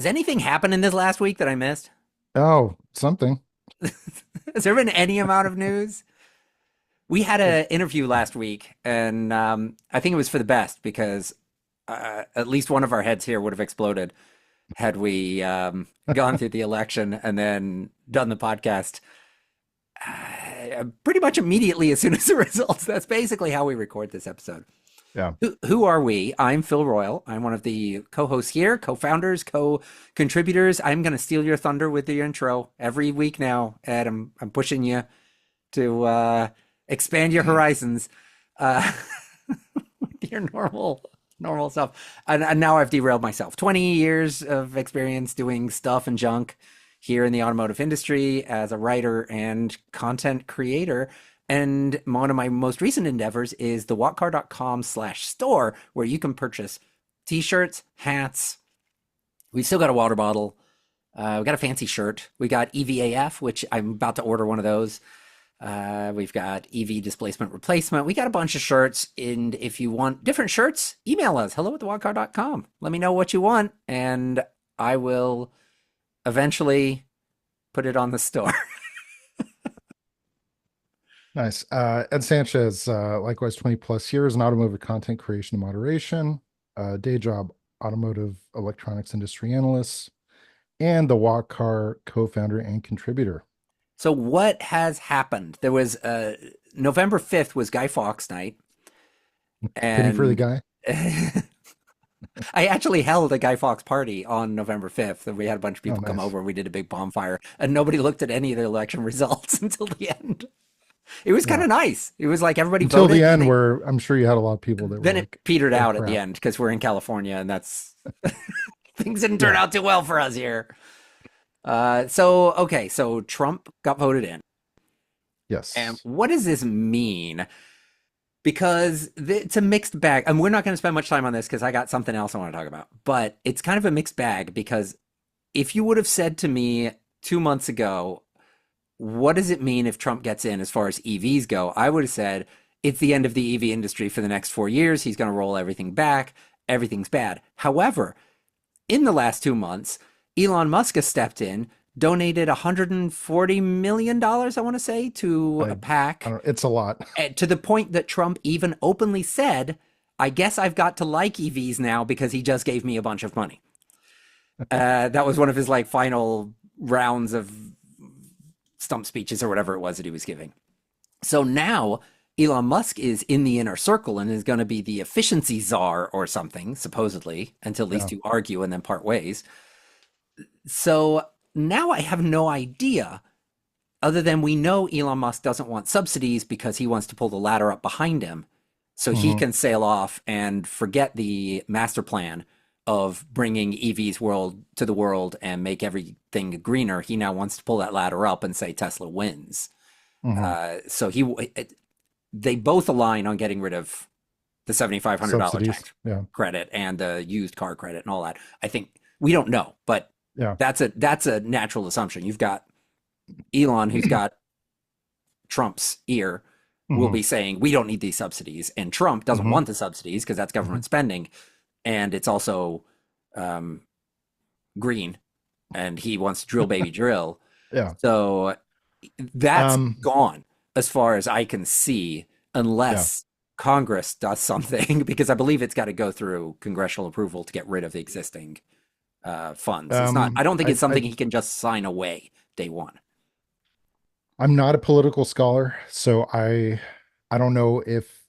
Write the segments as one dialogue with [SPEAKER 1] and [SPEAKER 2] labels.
[SPEAKER 1] Has anything happened in this last week that I missed?
[SPEAKER 2] Oh, something.
[SPEAKER 1] Has there been any amount of news? We had
[SPEAKER 2] It,
[SPEAKER 1] an interview last week, and I think it was for the best because at least one of our heads here would have exploded had we gone through the election and then done the podcast pretty much immediately as soon as the results. That's basically how we record this episode.
[SPEAKER 2] yeah.
[SPEAKER 1] Who are we? I'm Phil Royle. I'm one of the co-hosts here, co-founders, co-contributors. I'm going to steal your thunder with the intro every week now, Ed. I'm pushing you to expand your horizons with your normal stuff. And now I've derailed myself. 20 years of experience doing stuff and junk here in the automotive industry as a writer and content creator. And one of my most recent endeavors is the whatcar.com/store, where you can purchase t-shirts, hats. We've still got a water bottle. We got a fancy shirt. We got EVAF, which I'm about to order one of those. We've got EV displacement replacement. We got a bunch of shirts. And if you want different shirts, email us, hello@thewhatcar.com. Let me know what you want, and I will eventually put it on the store.
[SPEAKER 2] Nice. Ed Sanchez, likewise 20 plus years in automotive content creation and moderation, day job, automotive electronics industry analyst, and the Walk Car co-founder and contributor.
[SPEAKER 1] So what has happened? There was November 5th was Guy Fawkes night.
[SPEAKER 2] Pity for the
[SPEAKER 1] And
[SPEAKER 2] guy.
[SPEAKER 1] I actually held a Guy Fawkes party on November 5th. And we had a bunch of
[SPEAKER 2] Oh,
[SPEAKER 1] people come
[SPEAKER 2] nice.
[SPEAKER 1] over. We did a big bonfire, and nobody looked at any of the election results until the end. It was kind
[SPEAKER 2] Yeah.
[SPEAKER 1] of nice. It was like everybody
[SPEAKER 2] Until the
[SPEAKER 1] voted, and
[SPEAKER 2] end, where I'm sure you had a lot of people that were
[SPEAKER 1] then it
[SPEAKER 2] like,
[SPEAKER 1] petered
[SPEAKER 2] "Oh
[SPEAKER 1] out at the
[SPEAKER 2] crap."
[SPEAKER 1] end because we're in California, and that's things didn't turn
[SPEAKER 2] Yeah.
[SPEAKER 1] out too well for us here. So Trump got voted in. And
[SPEAKER 2] Yes.
[SPEAKER 1] what does this mean? Because it's a mixed bag. And we're not going to spend much time on this because I got something else I want to talk about. But it's kind of a mixed bag because if you would have said to me 2 months ago, what does it mean if Trump gets in as far as EVs go? I would have said it's the end of the EV industry for the next 4 years. He's going to roll everything back. Everything's bad. However, in the last 2 months, Elon Musk has stepped in, donated $140 million, I want to say, to a
[SPEAKER 2] I
[SPEAKER 1] PAC,
[SPEAKER 2] don't. It's a lot.
[SPEAKER 1] to the point that Trump even openly said, I guess I've got to like EVs now because he just gave me a bunch of money. That was one of his like final rounds of stump speeches or whatever it was that he was giving. So now Elon Musk is in the inner circle and is going to be the efficiency czar or something, supposedly, until these
[SPEAKER 2] Yeah.
[SPEAKER 1] two argue and then part ways. So now I have no idea, other than we know Elon Musk doesn't want subsidies because he wants to pull the ladder up behind him so he
[SPEAKER 2] hmm
[SPEAKER 1] can sail off and forget the master plan of bringing EVs world to the world and make everything greener. He now wants to pull that ladder up and say Tesla wins.
[SPEAKER 2] hmm
[SPEAKER 1] So they both align on getting rid of the $7,500
[SPEAKER 2] Subsidies.
[SPEAKER 1] tax
[SPEAKER 2] Yeah.
[SPEAKER 1] credit and the used car credit and all that. I think we don't know, but
[SPEAKER 2] Yeah.
[SPEAKER 1] that's a natural assumption. You've got Elon, who's got Trump's ear, will
[SPEAKER 2] hmm
[SPEAKER 1] be saying we don't need these subsidies, and Trump doesn't
[SPEAKER 2] hmm
[SPEAKER 1] want the subsidies because that's
[SPEAKER 2] hmm
[SPEAKER 1] government spending, and it's also um, green, and he wants to drill baby drill.
[SPEAKER 2] Yeah.
[SPEAKER 1] So that's
[SPEAKER 2] Um.
[SPEAKER 1] gone as far as I can see,
[SPEAKER 2] Yeah.
[SPEAKER 1] unless Congress does something, because I believe it's got to go through congressional approval to get rid of the existing funds. It's not. I don't think
[SPEAKER 2] I.
[SPEAKER 1] it's something
[SPEAKER 2] I.
[SPEAKER 1] he can just sign away day one.
[SPEAKER 2] I'm not a political scholar, so I don't know if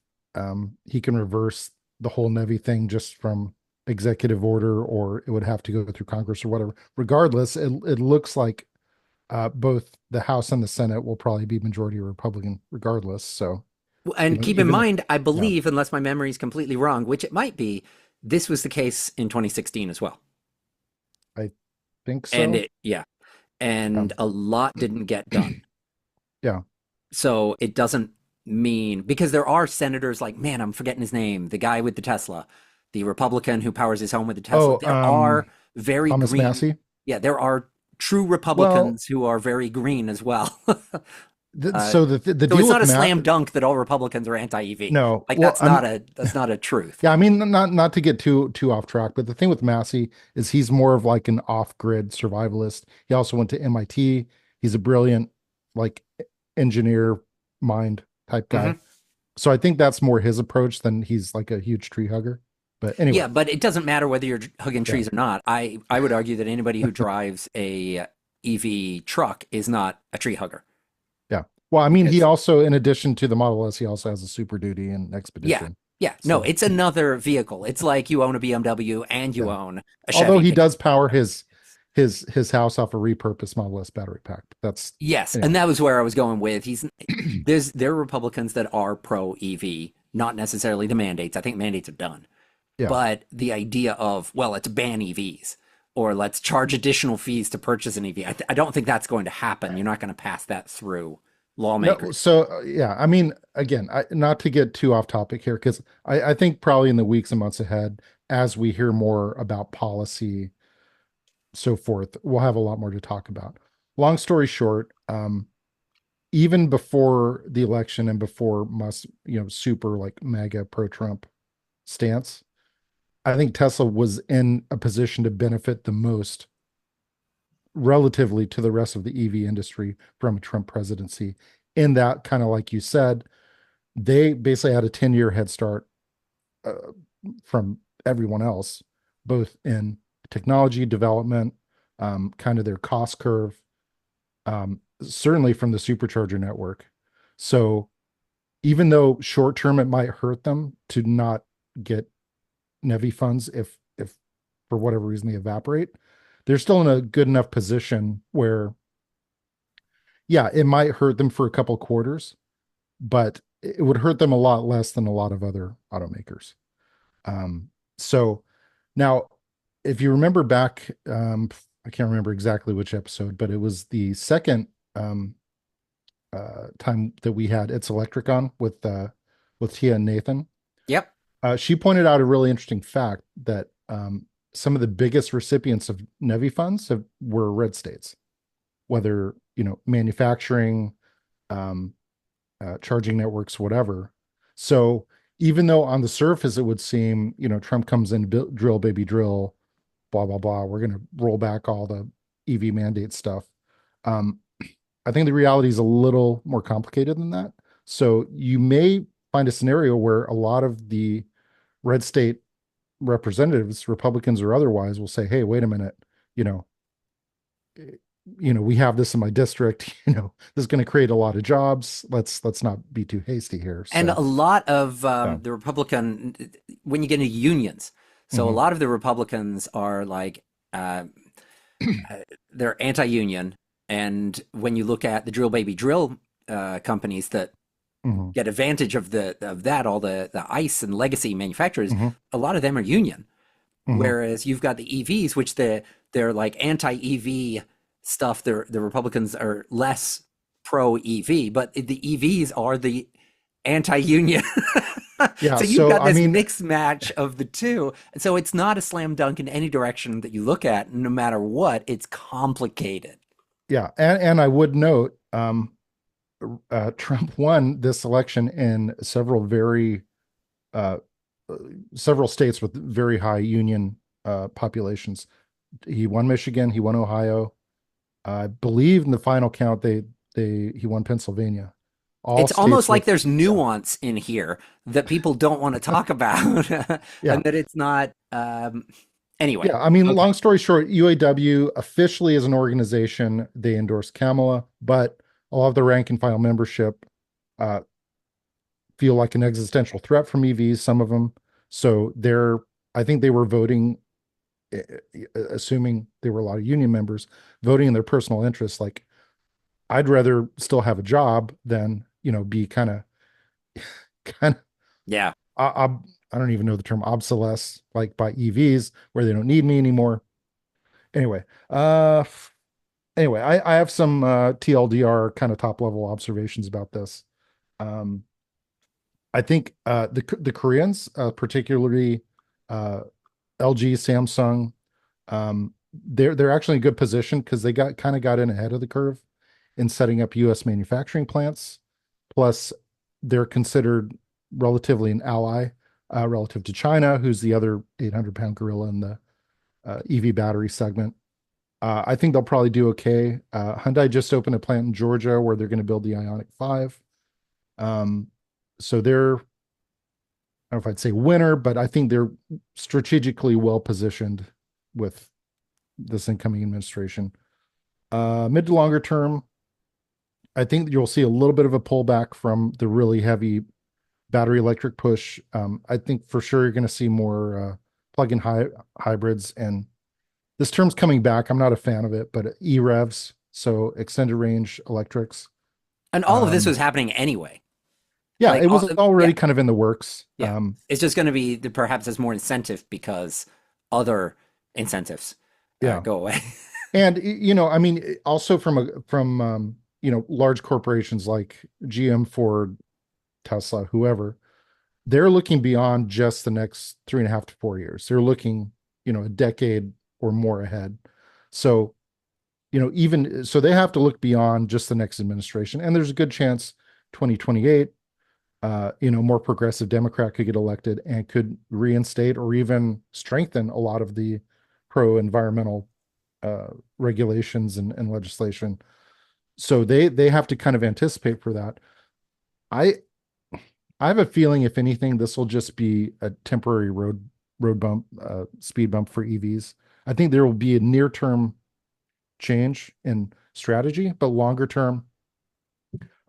[SPEAKER 2] he can reverse the whole Navy thing just from executive order, or it would have to go through Congress or whatever. Regardless, it looks like both the House and the Senate will probably be majority Republican regardless. So
[SPEAKER 1] And keep in
[SPEAKER 2] even
[SPEAKER 1] mind, I
[SPEAKER 2] yeah,
[SPEAKER 1] believe, unless my memory is completely wrong, which it might be, this was the case in 2016 as well.
[SPEAKER 2] I think
[SPEAKER 1] And
[SPEAKER 2] so.
[SPEAKER 1] it, yeah,
[SPEAKER 2] Yeah.
[SPEAKER 1] and a lot didn't get done.
[SPEAKER 2] Yeah.
[SPEAKER 1] So it doesn't mean, because there are senators like, man, I'm forgetting his name, the guy with the Tesla, the Republican who powers his home with the Tesla.
[SPEAKER 2] Oh,
[SPEAKER 1] There are very
[SPEAKER 2] Thomas
[SPEAKER 1] green,
[SPEAKER 2] Massey.
[SPEAKER 1] yeah, there are true
[SPEAKER 2] Well,
[SPEAKER 1] Republicans who are very green as well. Uh,
[SPEAKER 2] The
[SPEAKER 1] so
[SPEAKER 2] deal
[SPEAKER 1] it's
[SPEAKER 2] with
[SPEAKER 1] not a
[SPEAKER 2] Matt,
[SPEAKER 1] slam dunk that all Republicans are anti-EV.
[SPEAKER 2] no,
[SPEAKER 1] Like
[SPEAKER 2] well, I'm
[SPEAKER 1] that's not a truth.
[SPEAKER 2] yeah, I mean, not to get too off track, but the thing with Massey is he's more of like an off-grid survivalist. He also went to MIT. He's a brilliant like engineer mind type guy.
[SPEAKER 1] Hmm.
[SPEAKER 2] So I think that's more his approach than he's like a huge tree hugger. But anyway,
[SPEAKER 1] Yeah, but it doesn't matter whether you're hugging
[SPEAKER 2] yeah,
[SPEAKER 1] trees or not. I would argue that anybody who drives a EV truck is not a tree hugger
[SPEAKER 2] yeah. Well, I mean, he
[SPEAKER 1] because
[SPEAKER 2] also, in addition to the Model S, he also has a Super Duty and
[SPEAKER 1] yeah,
[SPEAKER 2] Expedition.
[SPEAKER 1] yeah, no,
[SPEAKER 2] So
[SPEAKER 1] it's another vehicle. It's like you own a BMW and you
[SPEAKER 2] yeah.
[SPEAKER 1] own a
[SPEAKER 2] Although
[SPEAKER 1] Chevy
[SPEAKER 2] he
[SPEAKER 1] because
[SPEAKER 2] does power his house off a repurposed Model S battery pack. That's
[SPEAKER 1] yes,
[SPEAKER 2] anyway.
[SPEAKER 1] and that was where I was going with. There are Republicans that are pro EV, not necessarily the mandates. I think mandates are done.
[SPEAKER 2] Yeah.
[SPEAKER 1] But the idea of, well, let's ban EVs or let's charge additional fees to purchase an EV, I don't think that's going to happen. You're not going to pass that through
[SPEAKER 2] No,
[SPEAKER 1] lawmakers.
[SPEAKER 2] so yeah, I mean, again, not to get too off topic here, because I think probably in the weeks and months ahead, as we hear more about policy, so forth, we'll have a lot more to talk about. Long story short, even before the election and before Musk, super like mega pro Trump stance, I think Tesla was in a position to benefit the most relatively to the rest of the EV industry from a Trump presidency. In that, kind of like you said, they basically had a 10-year head start uh, from everyone else, both in technology development, kind of their cost curve, certainly from the supercharger network. So even though short term it might hurt them to not get NEVI funds if for whatever reason they evaporate, they're still in a good enough position where, yeah, it might hurt them for a couple quarters, but it would hurt them a lot less than a lot of other automakers. So now, if you remember back, I can't remember exactly which episode, but it was the second time that we had It's Electric on with Tia and Nathan.
[SPEAKER 1] Yep.
[SPEAKER 2] She pointed out a really interesting fact that some of the biggest recipients of NEVI funds were red states, whether manufacturing, um, charging networks, whatever. So even though on the surface it would seem, Trump comes in, drill baby drill, blah blah blah, we're going to roll back all the EV mandate stuff. Um, I think the reality is a little more complicated than that. So you may find a scenario where a lot of the red state representatives, Republicans or otherwise, will say, "Hey, wait a minute, you know, we have this in my district. This is going to create a lot of jobs. Let's not be too hasty here."
[SPEAKER 1] And
[SPEAKER 2] So
[SPEAKER 1] a lot of
[SPEAKER 2] yeah,
[SPEAKER 1] the Republican, when you get into unions, so a
[SPEAKER 2] hmm
[SPEAKER 1] lot of the Republicans are like, uh, they're anti-union. And when you look at the drill baby drill companies that
[SPEAKER 2] hmm
[SPEAKER 1] get advantage of that, all the ICE and legacy manufacturers,
[SPEAKER 2] hmm
[SPEAKER 1] a lot of them are union.
[SPEAKER 2] hmm
[SPEAKER 1] Whereas you've got the EVs, which they're like anti-EV stuff. The Republicans are less pro EV, but the EVs are the anti-union.
[SPEAKER 2] yeah.
[SPEAKER 1] So you've
[SPEAKER 2] So
[SPEAKER 1] got
[SPEAKER 2] I
[SPEAKER 1] this
[SPEAKER 2] mean,
[SPEAKER 1] mixed match of the two. And so it's not a slam dunk in any direction that you look at, no matter what. It's complicated.
[SPEAKER 2] yeah, and I would note, Trump won this election in uh, several states with very high union populations. He won Michigan, he won Ohio. I believe in the final count he won Pennsylvania. All
[SPEAKER 1] It's almost
[SPEAKER 2] states
[SPEAKER 1] like
[SPEAKER 2] with
[SPEAKER 1] there's
[SPEAKER 2] yeah,
[SPEAKER 1] nuance in here that people don't want to talk about,
[SPEAKER 2] yeah.
[SPEAKER 1] and that it's not. Anyway,
[SPEAKER 2] Yeah, I mean,
[SPEAKER 1] okay.
[SPEAKER 2] long story short, UAW officially as an organization, they endorse Kamala, but a lot of the rank and file membership uh, feel like an existential threat from EVs, some of them. So I think they were voting, assuming there were a lot of union members, voting in their personal interests. Like, I'd rather still have a job than, be kind of,
[SPEAKER 1] Yeah.
[SPEAKER 2] I don't even know the term obsolesce, like by EVs where they don't need me anymore. Anyway, I have some TLDR kind of top level observations about this. Um, I think the Koreans, particularly uh, LG, Samsung, they're actually in a good position because they got in ahead of the curve, in setting up US manufacturing plants. Plus, they're considered relatively an ally relative to China, who's the other 800-pound gorilla in the EV battery segment. I think they'll probably do okay. Hyundai just opened a plant in Georgia where they're going to build the Ioniq 5. So they're, I don't know if I'd say winner, but I think they're strategically well positioned with this incoming administration. Mid to longer term, I think you'll see a little bit of a pullback from the really heavy battery electric push. I think for sure you're going to see more plug-in hybrids, and this term's coming back. I'm not a fan of it, but EREVs, so extended range electrics.
[SPEAKER 1] And all of this was happening anyway.
[SPEAKER 2] Yeah,
[SPEAKER 1] Like,
[SPEAKER 2] it was already kind of in the works.
[SPEAKER 1] Yeah. It's just going to be perhaps there's more incentive because other incentives go away.
[SPEAKER 2] And I mean, also from large corporations like GM, Ford, Tesla, whoever, they're looking beyond just the next 3.5 to 4 years. They're looking, a decade or more ahead. So, even so, they have to look beyond just the next administration. And there's a good chance 2028, more progressive Democrat could get elected and could reinstate or even strengthen a lot of the pro-environmental regulations and legislation. So they have to kind of anticipate for that. I have a feeling, if anything, this will just be a temporary road bump, speed bump for EVs. I think there will be a near-term change in strategy, but longer term,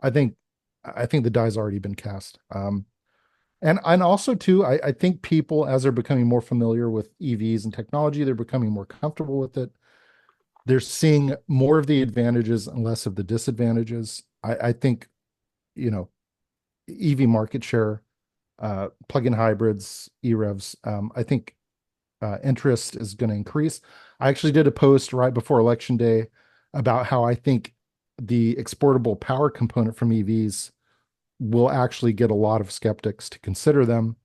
[SPEAKER 2] I think the die's already been cast. And also too, I think people, as they're becoming more familiar with EVs and technology, they're becoming more comfortable with it. They're seeing more of the advantages and less of the disadvantages. I think, EV market share, plug-in hybrids, EREVs, I think interest is going to increase. I actually did a post right before Election Day about how I think the exportable power component from EVs will actually get a lot of skeptics to consider them.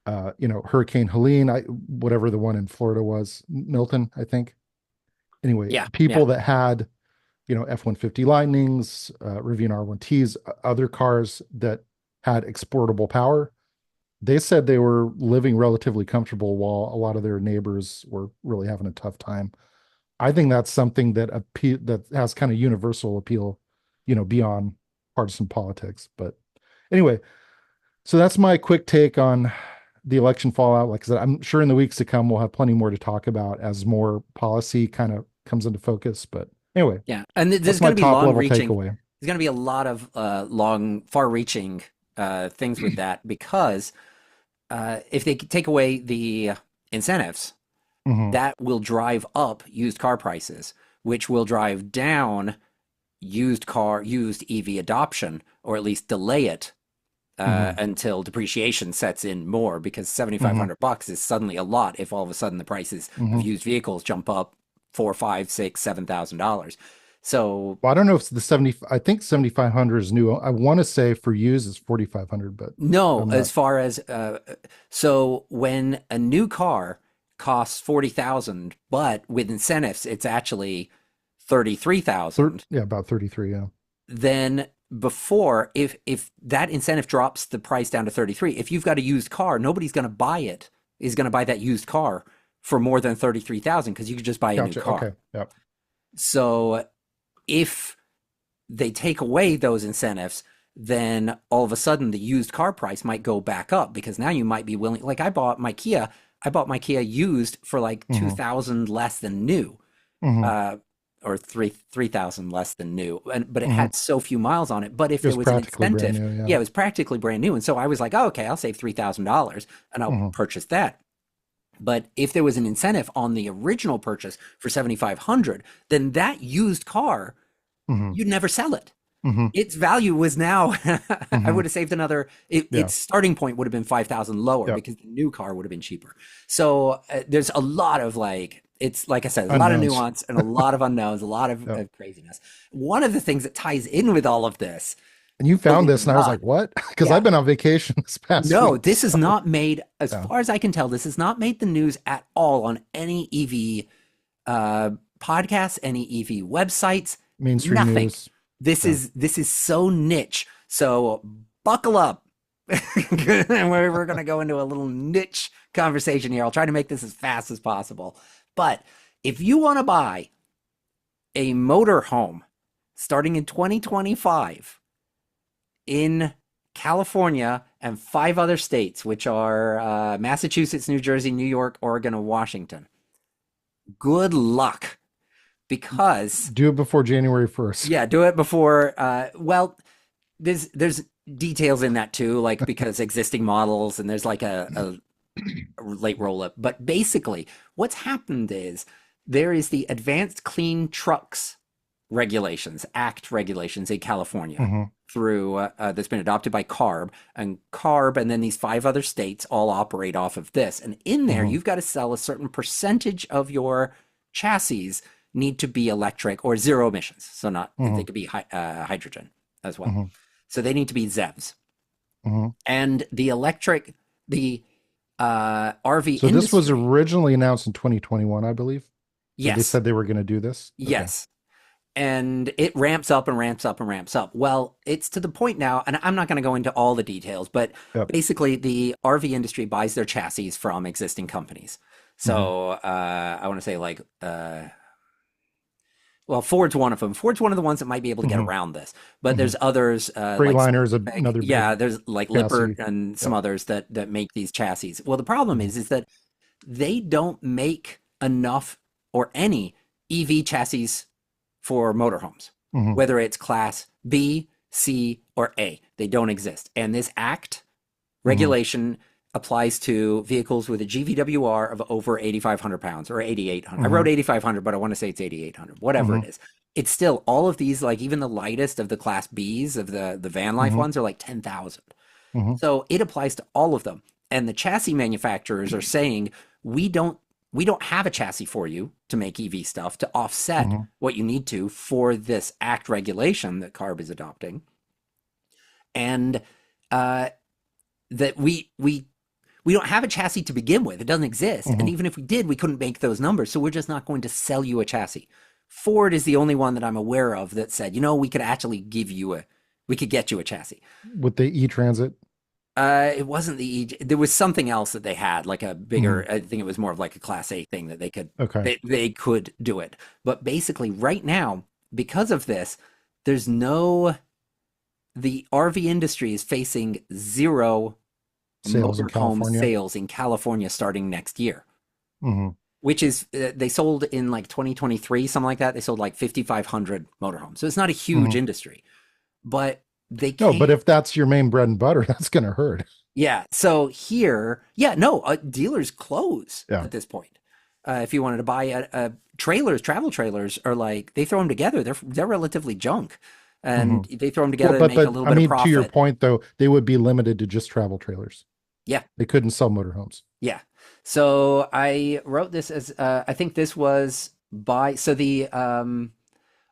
[SPEAKER 2] Hurricane Helene, whatever the one in Florida was, Milton, I think. Anyway, people that had, F-150 Lightnings, Rivian R1Ts, other cars that had exportable power, they said they were living relatively comfortable while a lot of their neighbors were really having a tough time. I think that's something that has kind of universal appeal, beyond partisan politics. But anyway, so that's my quick take on the election fallout. Like I said, I'm sure in the weeks to come, we'll have plenty more to talk about as more policy kind of comes into focus. But anyway,
[SPEAKER 1] and there's going to be long-reaching.
[SPEAKER 2] Takeaway.
[SPEAKER 1] There's going to be a lot of far-reaching things with that, because if they take away the incentives, that will drive up used car prices, which will drive down used EV adoption, or at least delay it until depreciation sets in more, because $7,500 is suddenly a lot if all of a sudden the prices of used vehicles jump up $4,000, $5,000, $6,000, $7,000. So,
[SPEAKER 2] well, I don't know if I think 7,500 is new. I want to say for used is 4,500, but
[SPEAKER 1] no, as far as so when a new car costs 40,000, but with incentives it's actually 33,000.
[SPEAKER 2] Yeah, about 33. Yeah.
[SPEAKER 1] Then before, if that incentive drops the price down to 33, if you've got a used car, nobody's going to buy it. Is going to buy that used car for more than 33,000, because you could just buy a new car.
[SPEAKER 2] Okay. Yep.
[SPEAKER 1] So if they take away those incentives, then all of a sudden the used car price might go back up, because now you might be willing. Like I bought my Kia used for like 2,000 less than new, or 3,000 less than new, but it had so few miles on it. But if there was an incentive, it was practically brand new, and so I was like, oh, okay, I'll save $3,000 and I'll purchase that. But if there was an incentive on the original purchase for 7,500, then that used car, you'd never sell it. Its value was now, I would have saved another, its starting point would have been 5,000 lower, because the new car would have been cheaper. So there's a lot of it's like I said, a lot of nuance and a lot of unknowns, a lot of craziness. One of the things that ties in with all of this,
[SPEAKER 2] and you found this, and I was like, what? Because I've been on vacation this past week.
[SPEAKER 1] This is not made, as far as I can tell, this has not made the news at all on any EV podcasts, any EV websites.
[SPEAKER 2] Mainstream
[SPEAKER 1] Nothing.
[SPEAKER 2] news.
[SPEAKER 1] This
[SPEAKER 2] Yeah.
[SPEAKER 1] is so niche. So buckle up. We're going to go into a little niche conversation here. I'll try to make this as fast as possible. But if you want to buy a motorhome starting in 2025 in California and 5 other states, which are Massachusetts, New Jersey, New York, Oregon, and Washington, good luck because
[SPEAKER 2] Do it before January 1st.
[SPEAKER 1] yeah, do it before. Well, there's details in that too, like because existing models and there's like a late roll up. But basically, what's happened is there is the Advanced Clean Trucks regulations, Act regulations in California
[SPEAKER 2] Hmm.
[SPEAKER 1] through that's been adopted by CARB, and then these 5 other states all operate off of this. And in there,
[SPEAKER 2] Hmm.
[SPEAKER 1] you've got to sell a certain percentage of your chassis need to be electric or zero emissions. So not they
[SPEAKER 2] Hmm.
[SPEAKER 1] could be hydrogen as well.
[SPEAKER 2] Hmm.
[SPEAKER 1] So they need to be ZEVs.
[SPEAKER 2] Hmm.
[SPEAKER 1] And the RV
[SPEAKER 2] So this was
[SPEAKER 1] industry,
[SPEAKER 2] originally announced in 2021, I believe. They
[SPEAKER 1] yes,
[SPEAKER 2] said they were going to do this. Okay.
[SPEAKER 1] yes. And it ramps up and ramps up and ramps up. Well, it's to the point now, and I'm not going to go into all the details, but
[SPEAKER 2] Yep.
[SPEAKER 1] basically the RV industry buys their chassis from existing companies.
[SPEAKER 2] Hmm.
[SPEAKER 1] So I want to say like, well, Ford's one of them. Ford's one of the ones that might be able to get
[SPEAKER 2] Hmm.
[SPEAKER 1] around this, but
[SPEAKER 2] Hmm.
[SPEAKER 1] there's others like
[SPEAKER 2] Freightliner is
[SPEAKER 1] Like,
[SPEAKER 2] another
[SPEAKER 1] yeah,
[SPEAKER 2] big
[SPEAKER 1] there's like Lippert
[SPEAKER 2] chassis.
[SPEAKER 1] and some
[SPEAKER 2] Yep.
[SPEAKER 1] others that make these chassis. Well, the problem
[SPEAKER 2] Hmm.
[SPEAKER 1] is that they don't make enough or any EV chassis for motorhomes,
[SPEAKER 2] Hmm.
[SPEAKER 1] whether it's class B, C, or A. They don't exist. And this act
[SPEAKER 2] Hmm.
[SPEAKER 1] regulation applies to vehicles with a GVWR of over 8,500 pounds or 8,800. I
[SPEAKER 2] Hmm.
[SPEAKER 1] wrote 8,500, but I want to say it's 8,800, whatever
[SPEAKER 2] Hmm.
[SPEAKER 1] it is. It's still all of these, like even the lightest of the class Bs of the van life
[SPEAKER 2] Hmm.
[SPEAKER 1] ones are like 10,000.
[SPEAKER 2] Hmm.
[SPEAKER 1] So it applies to all of them. And the chassis manufacturers are saying, we don't we don't have a chassis for you to make EV stuff to offset
[SPEAKER 2] Hmm.
[SPEAKER 1] what you need to for this act regulation that CARB is adopting. And uh, that we don't have a chassis to begin with. It doesn't exist. And
[SPEAKER 2] Hmm.
[SPEAKER 1] even if we did, we couldn't make those numbers. So we're just not going to sell you a chassis. Ford is the only one that I'm aware of that said, we could actually we could get you a chassis.
[SPEAKER 2] With the e-transit.
[SPEAKER 1] It wasn't there was something else that they had, like a
[SPEAKER 2] Hmm.
[SPEAKER 1] bigger, I think it was more of like a class A thing that
[SPEAKER 2] Okay.
[SPEAKER 1] they could do it. But basically right now, because of this, there's no, the RV industry is facing zero
[SPEAKER 2] Sales in
[SPEAKER 1] motorhome
[SPEAKER 2] California.
[SPEAKER 1] sales in California starting next year,
[SPEAKER 2] Hmm.
[SPEAKER 1] which is they sold in like 2023, something like that. They sold like 5,500 motorhomes. So it's not a huge
[SPEAKER 2] Hmm.
[SPEAKER 1] industry, but they
[SPEAKER 2] No, but
[SPEAKER 1] can't.
[SPEAKER 2] if that's your main bread and butter, that's going to hurt.
[SPEAKER 1] Yeah. So here, yeah, no, dealers close
[SPEAKER 2] Yeah.
[SPEAKER 1] at this point. If you wanted to buy travel trailers are like, they throw them together. They're relatively junk,
[SPEAKER 2] Hmm.
[SPEAKER 1] and they throw them
[SPEAKER 2] Well,
[SPEAKER 1] together and
[SPEAKER 2] but
[SPEAKER 1] make a little
[SPEAKER 2] I
[SPEAKER 1] bit of
[SPEAKER 2] mean, to your
[SPEAKER 1] profit.
[SPEAKER 2] point though, they would be limited to just travel trailers.
[SPEAKER 1] Yeah.
[SPEAKER 2] They couldn't sell motorhomes.
[SPEAKER 1] Yeah. So I wrote this as I think this was by so the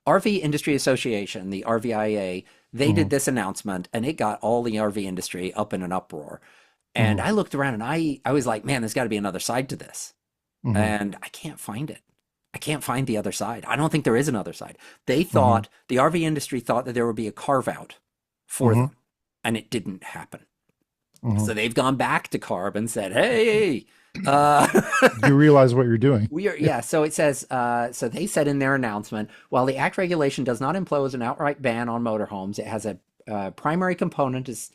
[SPEAKER 1] RV Industry Association, the RVIA, they
[SPEAKER 2] Hmm.
[SPEAKER 1] did this announcement and it got all the RV industry up in an uproar. And
[SPEAKER 2] Hmm.
[SPEAKER 1] I looked around and I was like, man, there's got to be another side to this.
[SPEAKER 2] Hmm.
[SPEAKER 1] And I can't find it. I can't find the other side. I don't think there is another side. They
[SPEAKER 2] Hmm.
[SPEAKER 1] thought, the RV industry thought that there would be a carve out for
[SPEAKER 2] Hmm.
[SPEAKER 1] them, and it didn't happen.
[SPEAKER 2] Hmm.
[SPEAKER 1] So they've gone back to CARB and said, hey, uh,
[SPEAKER 2] You realize what you're doing.
[SPEAKER 1] we are,
[SPEAKER 2] Yeah.
[SPEAKER 1] yeah. So it says, so they said in their announcement, while the Act regulation does not impose an outright ban on motorhomes, it has a primary component is,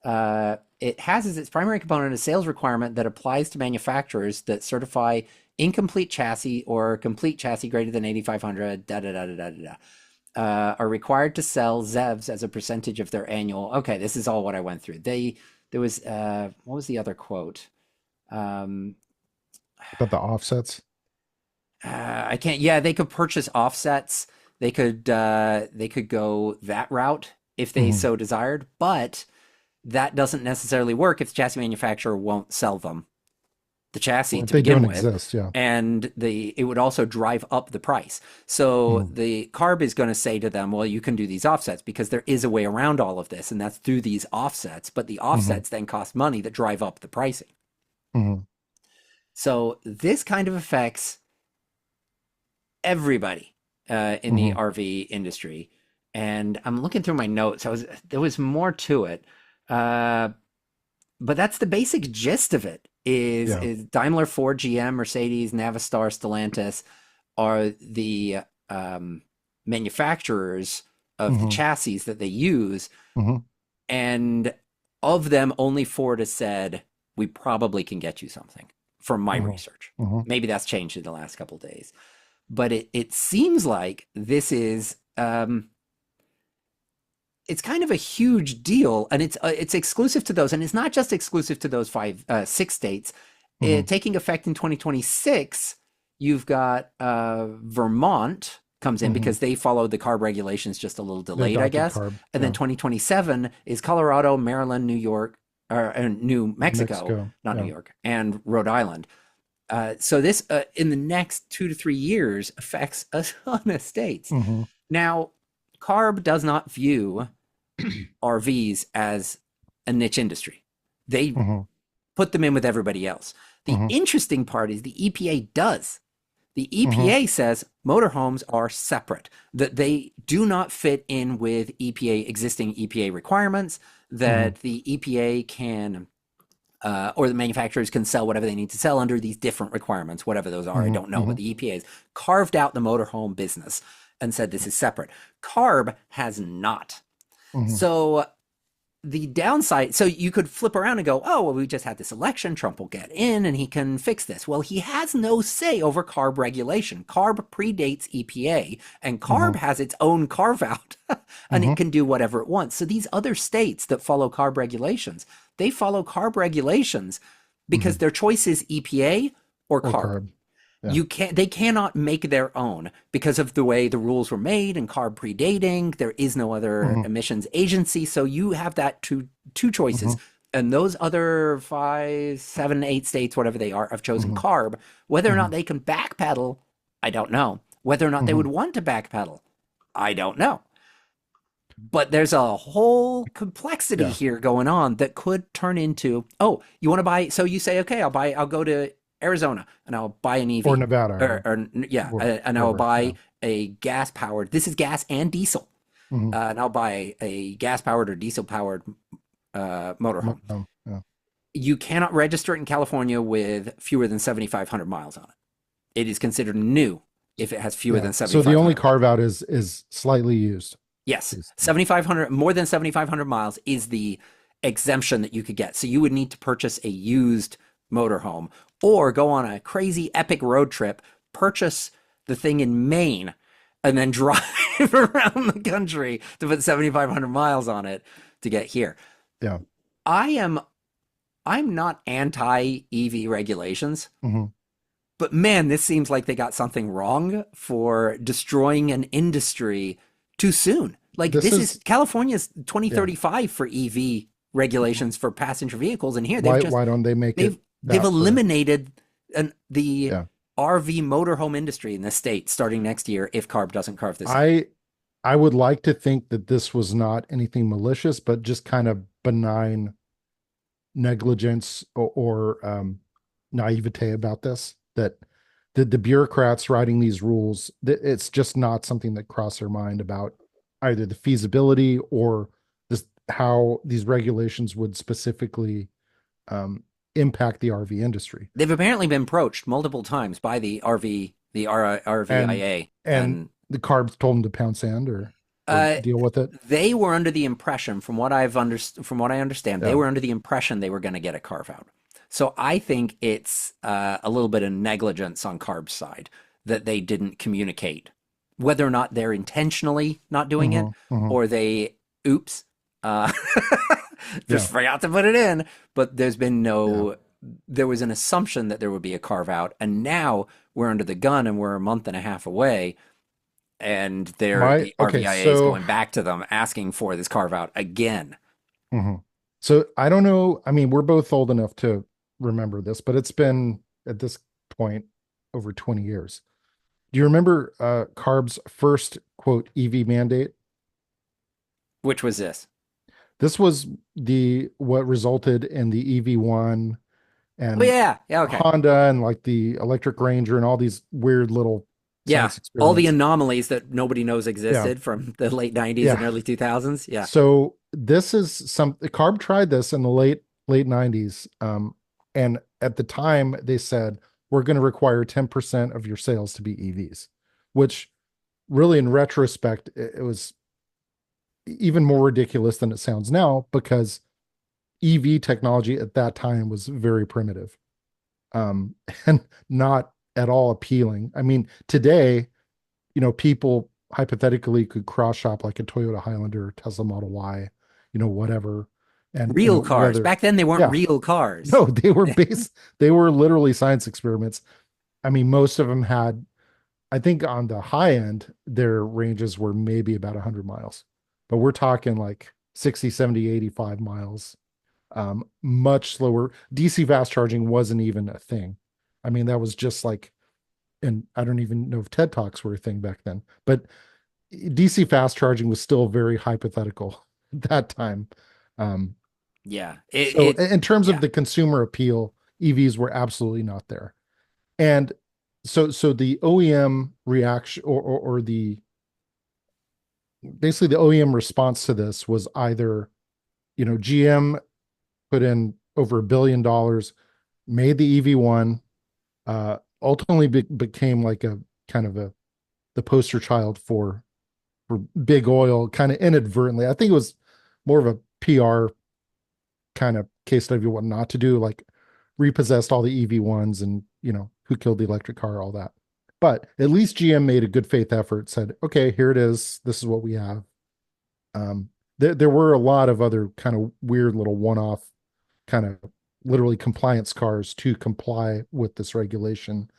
[SPEAKER 1] it has as its primary component a sales requirement that applies to manufacturers that certify incomplete chassis or complete chassis greater than 8,500, da da da da da da. Are required to sell ZEVs as a percentage of their annual. Okay, this is all what I went through. There was what was the other quote? Um,
[SPEAKER 2] But the offsets.
[SPEAKER 1] I can't. Yeah, they could purchase offsets. They could go that route if they
[SPEAKER 2] Hmm.
[SPEAKER 1] so desired, but that doesn't necessarily work if the chassis manufacturer won't sell them the chassis
[SPEAKER 2] Well, if
[SPEAKER 1] to
[SPEAKER 2] they
[SPEAKER 1] begin
[SPEAKER 2] don't
[SPEAKER 1] with,
[SPEAKER 2] exist, yeah.
[SPEAKER 1] and it would also drive up the price. So
[SPEAKER 2] Hmm.
[SPEAKER 1] the CARB is going to say to them, well, you can do these offsets because there is a way around all of this, and that's through these offsets. But the
[SPEAKER 2] Hmm.
[SPEAKER 1] offsets then cost money that drive up the pricing.
[SPEAKER 2] Hmm.
[SPEAKER 1] So this kind of affects everybody. in the RV industry. And I'm looking through my notes. There was more to it. Uh, but that's the basic gist of it
[SPEAKER 2] Yeah.
[SPEAKER 1] is Daimler, Ford, GM, Mercedes, Navistar, Stellantis are the manufacturers of the
[SPEAKER 2] Hmm.
[SPEAKER 1] chassis that they use.
[SPEAKER 2] Hmm.
[SPEAKER 1] And of them, only Ford has said, we probably can get you something from my
[SPEAKER 2] Hmm.
[SPEAKER 1] research.
[SPEAKER 2] Hmm.
[SPEAKER 1] Maybe that's changed in the last couple of days. But it seems like this is it's kind of a huge deal, and it's exclusive to those, and it's not just exclusive to those six states.
[SPEAKER 2] Hmm.
[SPEAKER 1] Taking effect in 2026, you've got Vermont comes in
[SPEAKER 2] Hmm.
[SPEAKER 1] because they followed the CARB regulations just a little
[SPEAKER 2] They
[SPEAKER 1] delayed, I
[SPEAKER 2] adopted
[SPEAKER 1] guess.
[SPEAKER 2] CARB.
[SPEAKER 1] And then
[SPEAKER 2] Yeah.
[SPEAKER 1] 2027 is Colorado, Maryland, New York, or New
[SPEAKER 2] New
[SPEAKER 1] Mexico,
[SPEAKER 2] Mexico.
[SPEAKER 1] not New
[SPEAKER 2] Yeah.
[SPEAKER 1] York, and Rhode Island. So this in the next 2 to 3 years affects a ton of states.
[SPEAKER 2] Hmm.
[SPEAKER 1] Now, CARB does not view RVs as a niche industry. They
[SPEAKER 2] Hmm.
[SPEAKER 1] put them in with everybody else. The
[SPEAKER 2] Hmm.
[SPEAKER 1] interesting part is the EPA does. The
[SPEAKER 2] Hmm.
[SPEAKER 1] EPA says motorhomes are separate, that they do not fit in with existing EPA requirements,
[SPEAKER 2] Hmm.
[SPEAKER 1] that the EPA can or the manufacturers can sell whatever they need to sell under these different requirements, whatever those are. I
[SPEAKER 2] Hmm.
[SPEAKER 1] don't know,
[SPEAKER 2] Hmm.
[SPEAKER 1] but the EPA has carved out the motorhome business and said this is separate. CARB has not.
[SPEAKER 2] Hmm.
[SPEAKER 1] So the downside, so you could flip around and go, oh, well, we just had this election. Trump will get in and he can fix this. Well, he has no say over CARB regulation. CARB predates EPA, and CARB
[SPEAKER 2] Hmm.
[SPEAKER 1] has its own carve out and
[SPEAKER 2] Hmm.
[SPEAKER 1] it can do whatever it wants. So these other states that follow CARB regulations, they follow CARB regulations
[SPEAKER 2] Hmm.
[SPEAKER 1] because their choice is EPA or
[SPEAKER 2] Or
[SPEAKER 1] CARB.
[SPEAKER 2] CARB. Yeah.
[SPEAKER 1] They cannot make their own because of the way the rules were made and CARB predating. There is no other
[SPEAKER 2] Hmm.
[SPEAKER 1] emissions agency, so you have that two
[SPEAKER 2] Hmm.
[SPEAKER 1] choices. And those other 5, 7, 8 states, whatever they are, have chosen
[SPEAKER 2] Hmm.
[SPEAKER 1] CARB. Whether or
[SPEAKER 2] Hmm.
[SPEAKER 1] not they can backpedal, I don't know. Whether or not they
[SPEAKER 2] Hmm.
[SPEAKER 1] would want to backpedal, I don't know. But there's a whole complexity
[SPEAKER 2] Yeah.
[SPEAKER 1] here going on that could turn into, oh, you want to buy, so you say, okay, I'll go to Arizona and I'll buy an
[SPEAKER 2] Or
[SPEAKER 1] EV.
[SPEAKER 2] Nevada
[SPEAKER 1] Or yeah, and I will
[SPEAKER 2] wherever.
[SPEAKER 1] buy
[SPEAKER 2] Yeah.
[SPEAKER 1] a gas powered, this is gas and diesel.
[SPEAKER 2] Hmm.
[SPEAKER 1] And I'll buy a gas powered or diesel powered motorhome.
[SPEAKER 2] Yeah.
[SPEAKER 1] You cannot register it in California with fewer than 7,500 miles on it. It is considered new if it has fewer
[SPEAKER 2] Yeah.
[SPEAKER 1] than
[SPEAKER 2] So the only
[SPEAKER 1] 7,500 miles.
[SPEAKER 2] carve out is slightly used,
[SPEAKER 1] Yes,
[SPEAKER 2] basically.
[SPEAKER 1] 7,500, more than 7,500 miles is the exemption that you could get. So you would need to purchase a used motorhome or go on a crazy epic road trip, purchase the thing in Maine, and then drive around the country to put 7,500 miles on it to get here.
[SPEAKER 2] Yeah.
[SPEAKER 1] I am I'm not anti EV regulations,
[SPEAKER 2] Hmm.
[SPEAKER 1] but man, this seems like they got something wrong for destroying an industry too soon. Like
[SPEAKER 2] This
[SPEAKER 1] this is
[SPEAKER 2] is
[SPEAKER 1] California's
[SPEAKER 2] yeah.
[SPEAKER 1] 2035 for EV
[SPEAKER 2] Mhm.
[SPEAKER 1] regulations for passenger vehicles, and here
[SPEAKER 2] Why don't they make it
[SPEAKER 1] they've
[SPEAKER 2] that for
[SPEAKER 1] eliminated the
[SPEAKER 2] yeah.
[SPEAKER 1] RV motorhome industry in the state starting next year if CARB doesn't carve this out.
[SPEAKER 2] I I would like to think that this was not anything malicious, but just kind of benign negligence or naivete about this. That the bureaucrats writing these rules, that it's just not something that crossed their mind about either the feasibility or this how these regulations would specifically um, impact the RV industry.
[SPEAKER 1] They've apparently been approached multiple times by the
[SPEAKER 2] And
[SPEAKER 1] RVIA,
[SPEAKER 2] and
[SPEAKER 1] and
[SPEAKER 2] the carbs told them to pound sand or
[SPEAKER 1] uh,
[SPEAKER 2] deal with it.
[SPEAKER 1] they were under the impression, from what I understand, they
[SPEAKER 2] Yeah.
[SPEAKER 1] were under the impression they were going to get a carve out. So I think it's a little bit of negligence on CARB's side that they didn't communicate whether or not they're intentionally not doing it
[SPEAKER 2] Hmm. Hmm.
[SPEAKER 1] or they, oops, uh,
[SPEAKER 2] Yeah.
[SPEAKER 1] just forgot to put it in. But there's been
[SPEAKER 2] Yeah.
[SPEAKER 1] no, there was an assumption that there would be a carve out, and now we're under the gun and we're a month and a half away and
[SPEAKER 2] My
[SPEAKER 1] the
[SPEAKER 2] okay,
[SPEAKER 1] RVIA is
[SPEAKER 2] so
[SPEAKER 1] going back to them asking for this carve out again.
[SPEAKER 2] mhm. So I don't know. I mean, we're both old enough to remember this, but it's been at this point over 20 years. Do you remember CARB's first quote EV mandate?
[SPEAKER 1] Which was this?
[SPEAKER 2] This was the what resulted in the EV1
[SPEAKER 1] Oh
[SPEAKER 2] and
[SPEAKER 1] yeah, yeah, okay.
[SPEAKER 2] Honda and like the Electric Ranger and all these weird little
[SPEAKER 1] Yeah.
[SPEAKER 2] science
[SPEAKER 1] All the
[SPEAKER 2] experiments.
[SPEAKER 1] anomalies that nobody knows
[SPEAKER 2] Yeah.
[SPEAKER 1] existed from the late 90s and
[SPEAKER 2] Yeah.
[SPEAKER 1] early 2000s. Yeah.
[SPEAKER 2] So this is CARB tried this in the late 90s. And at the time they said we're going to require 10% of your sales to be EVs, which really in retrospect it was even more ridiculous than it sounds now because EV technology at that time was very primitive, and not at all appealing. I mean, today, people hypothetically could cross shop like a Toyota Highlander, Tesla Model Y, whatever. And,
[SPEAKER 1] Real cars.
[SPEAKER 2] whether,
[SPEAKER 1] Back then, they weren't
[SPEAKER 2] yeah,
[SPEAKER 1] real cars.
[SPEAKER 2] no, they were literally science experiments. I mean, most of them had, I think on the high end, their ranges were maybe about 100 miles, but we're talking like 60, 70, 85 miles, much slower. DC fast charging wasn't even a thing. I mean, that was just like, and I don't even know if TED Talks were a thing back then, but DC fast charging was still very hypothetical at that time. Um,
[SPEAKER 1] Yeah.
[SPEAKER 2] so in terms of
[SPEAKER 1] Yeah.
[SPEAKER 2] the consumer appeal, EVs were absolutely not there. And so the OEM reaction or the basically the OEM response to this was either, GM put in over $1 billion, made the EV1, ultimately became like a kind of the poster child for big oil, kind of inadvertently. I think it was more of a PR kind of case study of what not to do, like repossessed all the EV1s and, who killed the electric car, all that. But at least GM made a good faith effort, said, okay, here it is. This is what we have. There were a lot of other kind of weird little one-off kind of literally compliance cars to comply with this regulation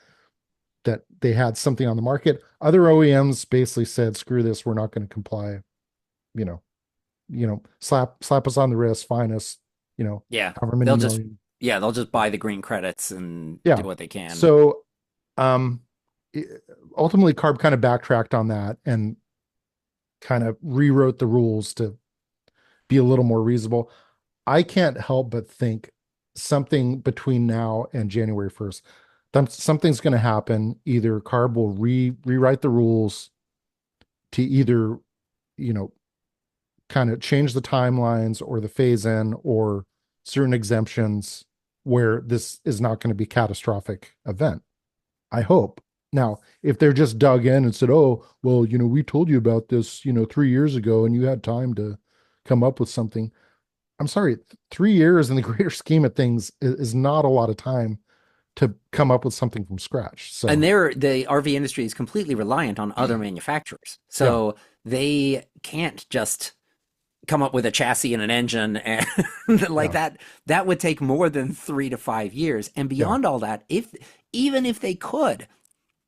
[SPEAKER 2] that they had something on the market. Other OEMs basically said, screw this, we're not going to comply, you know, slap us on the wrist, fine us,
[SPEAKER 1] Yeah.
[SPEAKER 2] however many
[SPEAKER 1] They'll just,
[SPEAKER 2] million.
[SPEAKER 1] yeah, they'll just buy the green credits and do
[SPEAKER 2] Yeah.
[SPEAKER 1] what they can.
[SPEAKER 2] So um ultimately CARB kind of backtracked on that and kind of rewrote the rules to be a little more reasonable. I can't help but think something between now and January 1st, something's going to happen. Either CARB will rewrite the rules to either, you know, kind of change the timelines or the phase in or certain exemptions where this is not going to be a catastrophic event. I hope. Now, if they're just dug in and said, oh, well, we told you about this, 3 years ago and you had time to come up with something. I'm sorry, 3 years in the greater scheme of things is not a lot of time to come up with something from scratch.
[SPEAKER 1] And
[SPEAKER 2] So,
[SPEAKER 1] the RV industry is completely reliant on other manufacturers.
[SPEAKER 2] yeah.
[SPEAKER 1] So they can't just come up with a chassis and an engine and like
[SPEAKER 2] Yeah.
[SPEAKER 1] that would take more than 3 to 5 years. And
[SPEAKER 2] Yeah.
[SPEAKER 1] beyond all that, if even if they could,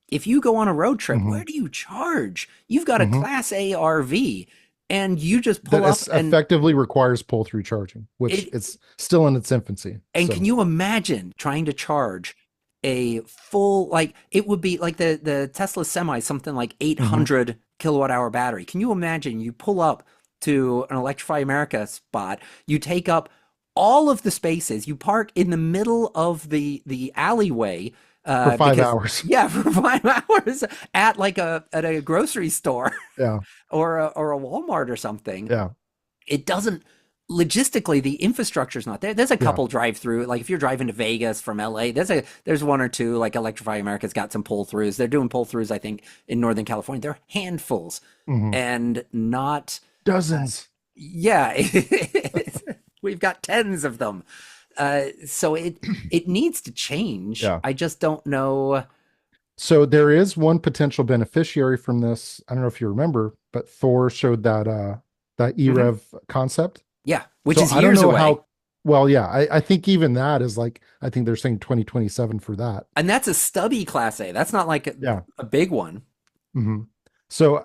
[SPEAKER 1] if you go on a road trip,
[SPEAKER 2] Hmm.
[SPEAKER 1] where do you charge? You've got a
[SPEAKER 2] Hmm.
[SPEAKER 1] class A RV and you just
[SPEAKER 2] That
[SPEAKER 1] pull up
[SPEAKER 2] is effectively requires pull through charging, which
[SPEAKER 1] it
[SPEAKER 2] it's still in its infancy.
[SPEAKER 1] and can
[SPEAKER 2] So,
[SPEAKER 1] you imagine trying to charge a full, like it would be like the Tesla Semi, something like
[SPEAKER 2] mhm.
[SPEAKER 1] 800 kilowatt hour battery. Can you imagine you pull up to an Electrify America spot, you take up all of the spaces, you park in the middle of the alleyway,
[SPEAKER 2] For five
[SPEAKER 1] because
[SPEAKER 2] hours.
[SPEAKER 1] yeah, for 5 hours at like a grocery store
[SPEAKER 2] Yeah.
[SPEAKER 1] or a Walmart or something.
[SPEAKER 2] Yeah.
[SPEAKER 1] It doesn't, logistically, the infrastructure's not there. There's a
[SPEAKER 2] Yeah.
[SPEAKER 1] couple drive through, like if you're driving to Vegas from LA, there's one or two, like Electrify America's got some pull throughs. They're doing pull throughs, I think, in Northern California. They're handfuls
[SPEAKER 2] Hmm.
[SPEAKER 1] and not,
[SPEAKER 2] Dozens.
[SPEAKER 1] yeah, we've got tens of them. So it needs to change.
[SPEAKER 2] Yeah.
[SPEAKER 1] I just don't know.
[SPEAKER 2] So there is one potential beneficiary from this. I don't know if you remember, but Thor showed that
[SPEAKER 1] Mhm.
[SPEAKER 2] EREV concept.
[SPEAKER 1] Yeah, which
[SPEAKER 2] So
[SPEAKER 1] is
[SPEAKER 2] I don't
[SPEAKER 1] years
[SPEAKER 2] know
[SPEAKER 1] away.
[SPEAKER 2] how well, yeah, I think even that is like I think they're saying 2027 for that.
[SPEAKER 1] And that's a stubby class A. That's not like
[SPEAKER 2] Yeah.
[SPEAKER 1] a big one.
[SPEAKER 2] Hmm. So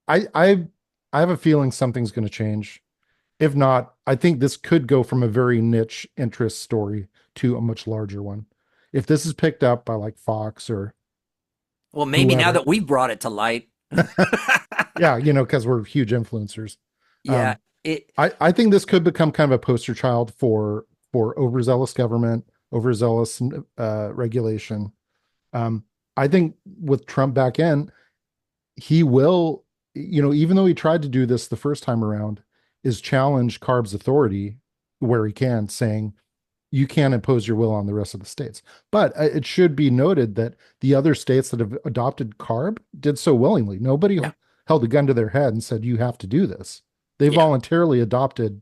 [SPEAKER 2] I I I have a feeling something's going to change. If not, I think this could go from a very niche interest story to a much larger one. If this is picked up by like Fox or
[SPEAKER 1] Well, maybe now
[SPEAKER 2] whoever,
[SPEAKER 1] that we've brought it to light.
[SPEAKER 2] yeah, because we're huge influencers.
[SPEAKER 1] Yeah,
[SPEAKER 2] Um,
[SPEAKER 1] it
[SPEAKER 2] I think this could become kind of a poster child for overzealous government, overzealous regulation. Um, I think with Trump back in, he will, even though he tried to do this the first time around, is challenge CARB's authority where he can, saying you can't impose your will on the rest of the states. But it should be noted that the other states that have adopted CARB did so willingly. Nobody
[SPEAKER 1] Yeah.
[SPEAKER 2] held a gun to their head and said, you have to do this. They
[SPEAKER 1] Yeah.
[SPEAKER 2] voluntarily adopted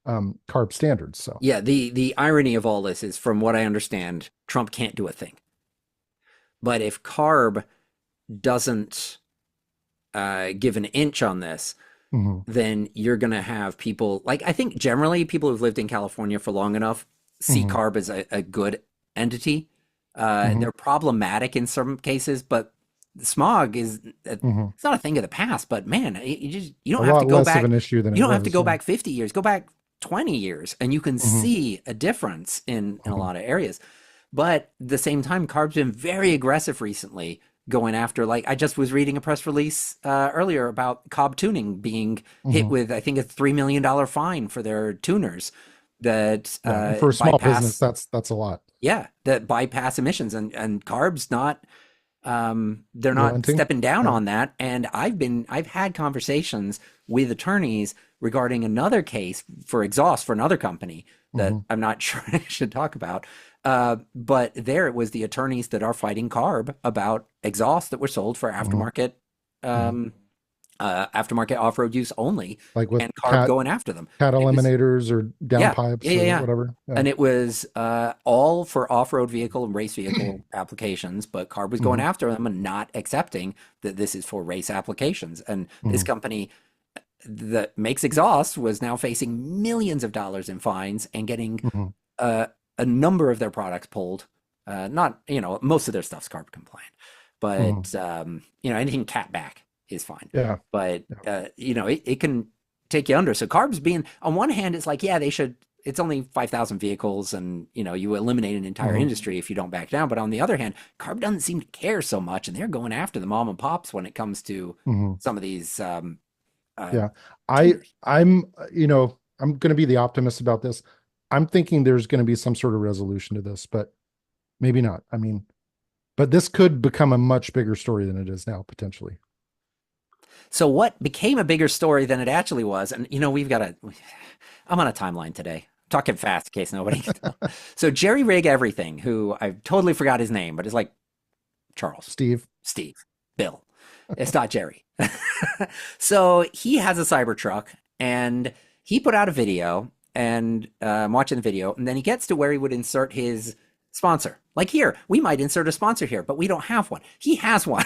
[SPEAKER 2] CARB standards. So,
[SPEAKER 1] Yeah. The irony of all this is, from what I understand, Trump can't do a thing. But if CARB doesn't give an inch on this,
[SPEAKER 2] mhm,
[SPEAKER 1] then you're going to have people like, I think generally people who've lived in California for long enough see
[SPEAKER 2] mhm,
[SPEAKER 1] CARB as a good entity.
[SPEAKER 2] mhm,
[SPEAKER 1] They're problematic in some cases, but smog is
[SPEAKER 2] mhm.
[SPEAKER 1] it's not a thing of the past. But man, you
[SPEAKER 2] A
[SPEAKER 1] don't have to
[SPEAKER 2] lot
[SPEAKER 1] go
[SPEAKER 2] less of
[SPEAKER 1] back.
[SPEAKER 2] an issue than
[SPEAKER 1] You
[SPEAKER 2] it
[SPEAKER 1] don't have to
[SPEAKER 2] was.
[SPEAKER 1] go
[SPEAKER 2] Yeah.
[SPEAKER 1] back 50 years. Go back 20 years, and you can
[SPEAKER 2] Mhm,
[SPEAKER 1] see a difference in a
[SPEAKER 2] mhm,
[SPEAKER 1] lot of areas. But at the same time, CARB's been very aggressive recently, going after, like, I just was reading a press release earlier about Cobb Tuning being hit
[SPEAKER 2] mhm.
[SPEAKER 1] with, I think, a $3 million fine for their tuners that
[SPEAKER 2] Yeah. And for a small business,
[SPEAKER 1] bypass,
[SPEAKER 2] that's a lot.
[SPEAKER 1] yeah, that bypass emissions, and CARB's not they're not
[SPEAKER 2] Relenting.
[SPEAKER 1] stepping down
[SPEAKER 2] Yeah.
[SPEAKER 1] on that. And I've had conversations with attorneys regarding another case for exhaust for another company that
[SPEAKER 2] Mhm,
[SPEAKER 1] I'm not sure I should talk about. But there it was the attorneys that are fighting CARB about exhausts that were sold for
[SPEAKER 2] mhm, mhm.
[SPEAKER 1] um, aftermarket off-road use only,
[SPEAKER 2] Like with
[SPEAKER 1] and CARB going after them.
[SPEAKER 2] cat
[SPEAKER 1] It was,
[SPEAKER 2] eliminators or
[SPEAKER 1] yeah, yeah,
[SPEAKER 2] downpipes
[SPEAKER 1] yeah,
[SPEAKER 2] or
[SPEAKER 1] yeah.
[SPEAKER 2] whatever. Yeah.
[SPEAKER 1] And it was all for off-road vehicle and race vehicle applications, but CARB was going
[SPEAKER 2] Mhm,
[SPEAKER 1] after them and not accepting that this is for race applications. And this
[SPEAKER 2] mhm,
[SPEAKER 1] company that makes exhaust was now facing millions of dollars in fines and getting
[SPEAKER 2] mhm,
[SPEAKER 1] uh, a number of their products pulled. Not, most of their stuff's CARB compliant,
[SPEAKER 2] mhm.
[SPEAKER 1] but anything cat back is fine.
[SPEAKER 2] Yeah.
[SPEAKER 1] But
[SPEAKER 2] Yeah.
[SPEAKER 1] it can take you under. So CARB's being, on one hand, it's like, yeah, they should. It's only 5,000 vehicles, and you eliminate an entire
[SPEAKER 2] Mhm,
[SPEAKER 1] industry if you don't back down. But on the other hand, CARB doesn't seem to care so much, and they're going after the mom and pops when it comes to
[SPEAKER 2] mhm.
[SPEAKER 1] some of these uh,
[SPEAKER 2] Yeah. I
[SPEAKER 1] tuners.
[SPEAKER 2] I'm I'm going to be the optimist about this. I'm thinking there's going to be some sort of resolution to this, but maybe not. I mean, but this could become a much bigger story than it is now, potentially.
[SPEAKER 1] So what became a bigger story than it actually was, and I'm on a timeline today. Talking fast in case nobody can tell. So Jerry Rig Everything, who I totally forgot his name, but it's like Charles,
[SPEAKER 2] Steve.
[SPEAKER 1] Steve, Bill. It's not Jerry. So he has a Cybertruck, and he put out a video, and I'm watching the video, and then he gets to where he would insert his sponsor. Like, here, we might insert a sponsor here, but we don't have one. He has one.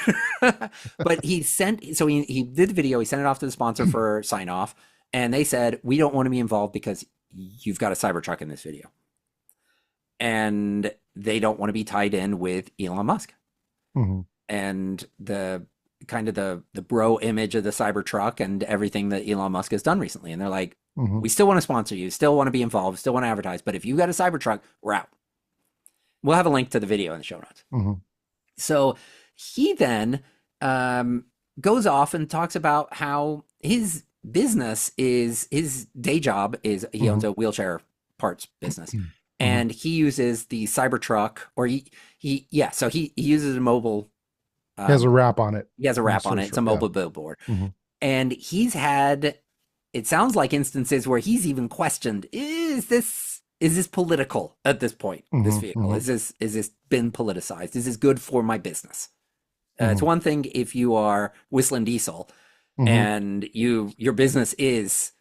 [SPEAKER 1] But he did the video, he sent it off to the sponsor for sign off, and they said, we don't want to be involved because you've got a Cybertruck in this video. And they don't want to be tied in with Elon Musk.
[SPEAKER 2] Mhm,
[SPEAKER 1] And the bro image of the Cybertruck and everything that Elon Musk has done recently. And they're like,
[SPEAKER 2] mhm,
[SPEAKER 1] we still want to sponsor you, still want to be involved, still want to advertise, but if you got a Cybertruck, we're out. We'll have a link to the video in the show notes.
[SPEAKER 2] mhm,
[SPEAKER 1] So he then goes off and talks about how his day job is he owns
[SPEAKER 2] mhm,
[SPEAKER 1] a wheelchair parts business,
[SPEAKER 2] mhm.
[SPEAKER 1] and he uses the Cybertruck, or so he uses a mobile.
[SPEAKER 2] He has a
[SPEAKER 1] Um,
[SPEAKER 2] wrap on it.
[SPEAKER 1] he has a
[SPEAKER 2] I'm
[SPEAKER 1] wrap on
[SPEAKER 2] so
[SPEAKER 1] it. It's a
[SPEAKER 2] sure. Yeah.
[SPEAKER 1] mobile billboard,
[SPEAKER 2] Mhm,
[SPEAKER 1] and he's had, it sounds like, instances where he's even questioned, is this political at this point? This
[SPEAKER 2] mhm,
[SPEAKER 1] vehicle,
[SPEAKER 2] mhm,
[SPEAKER 1] is this been politicized? Is this good for my business? It's
[SPEAKER 2] mhm,
[SPEAKER 1] one thing if you are whistling diesel
[SPEAKER 2] mhm.
[SPEAKER 1] and your business is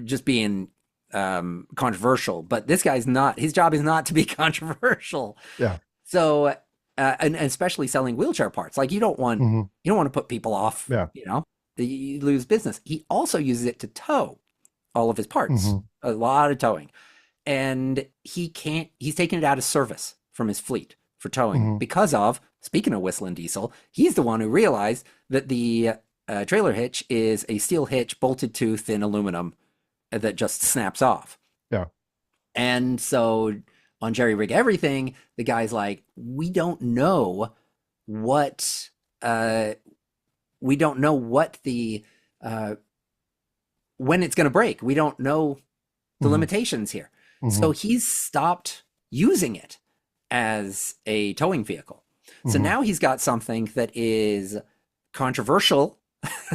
[SPEAKER 1] just being controversial, but this guy's not. His job is not to be controversial.
[SPEAKER 2] Yeah.
[SPEAKER 1] So, and especially selling wheelchair parts, like,
[SPEAKER 2] Mhm,
[SPEAKER 1] you don't want to put people off.
[SPEAKER 2] yeah.
[SPEAKER 1] You lose business. He also uses it to tow all of his parts,
[SPEAKER 2] Mhm,
[SPEAKER 1] a lot of towing, and he's taking it out of service from his fleet for towing
[SPEAKER 2] mhm.
[SPEAKER 1] because of, speaking of whistling diesel, he's the one who realized that the trailer hitch is a steel hitch bolted to thin aluminum that just snaps off.
[SPEAKER 2] Yeah.
[SPEAKER 1] And so on Jerry Rig Everything, the guy's like, what uh we don't know what the uh when it's going to break. We don't know the
[SPEAKER 2] Mhm,
[SPEAKER 1] limitations here. So
[SPEAKER 2] mhm,
[SPEAKER 1] he's stopped using it as a towing vehicle. So
[SPEAKER 2] Hmm.
[SPEAKER 1] now he's got something that is controversial,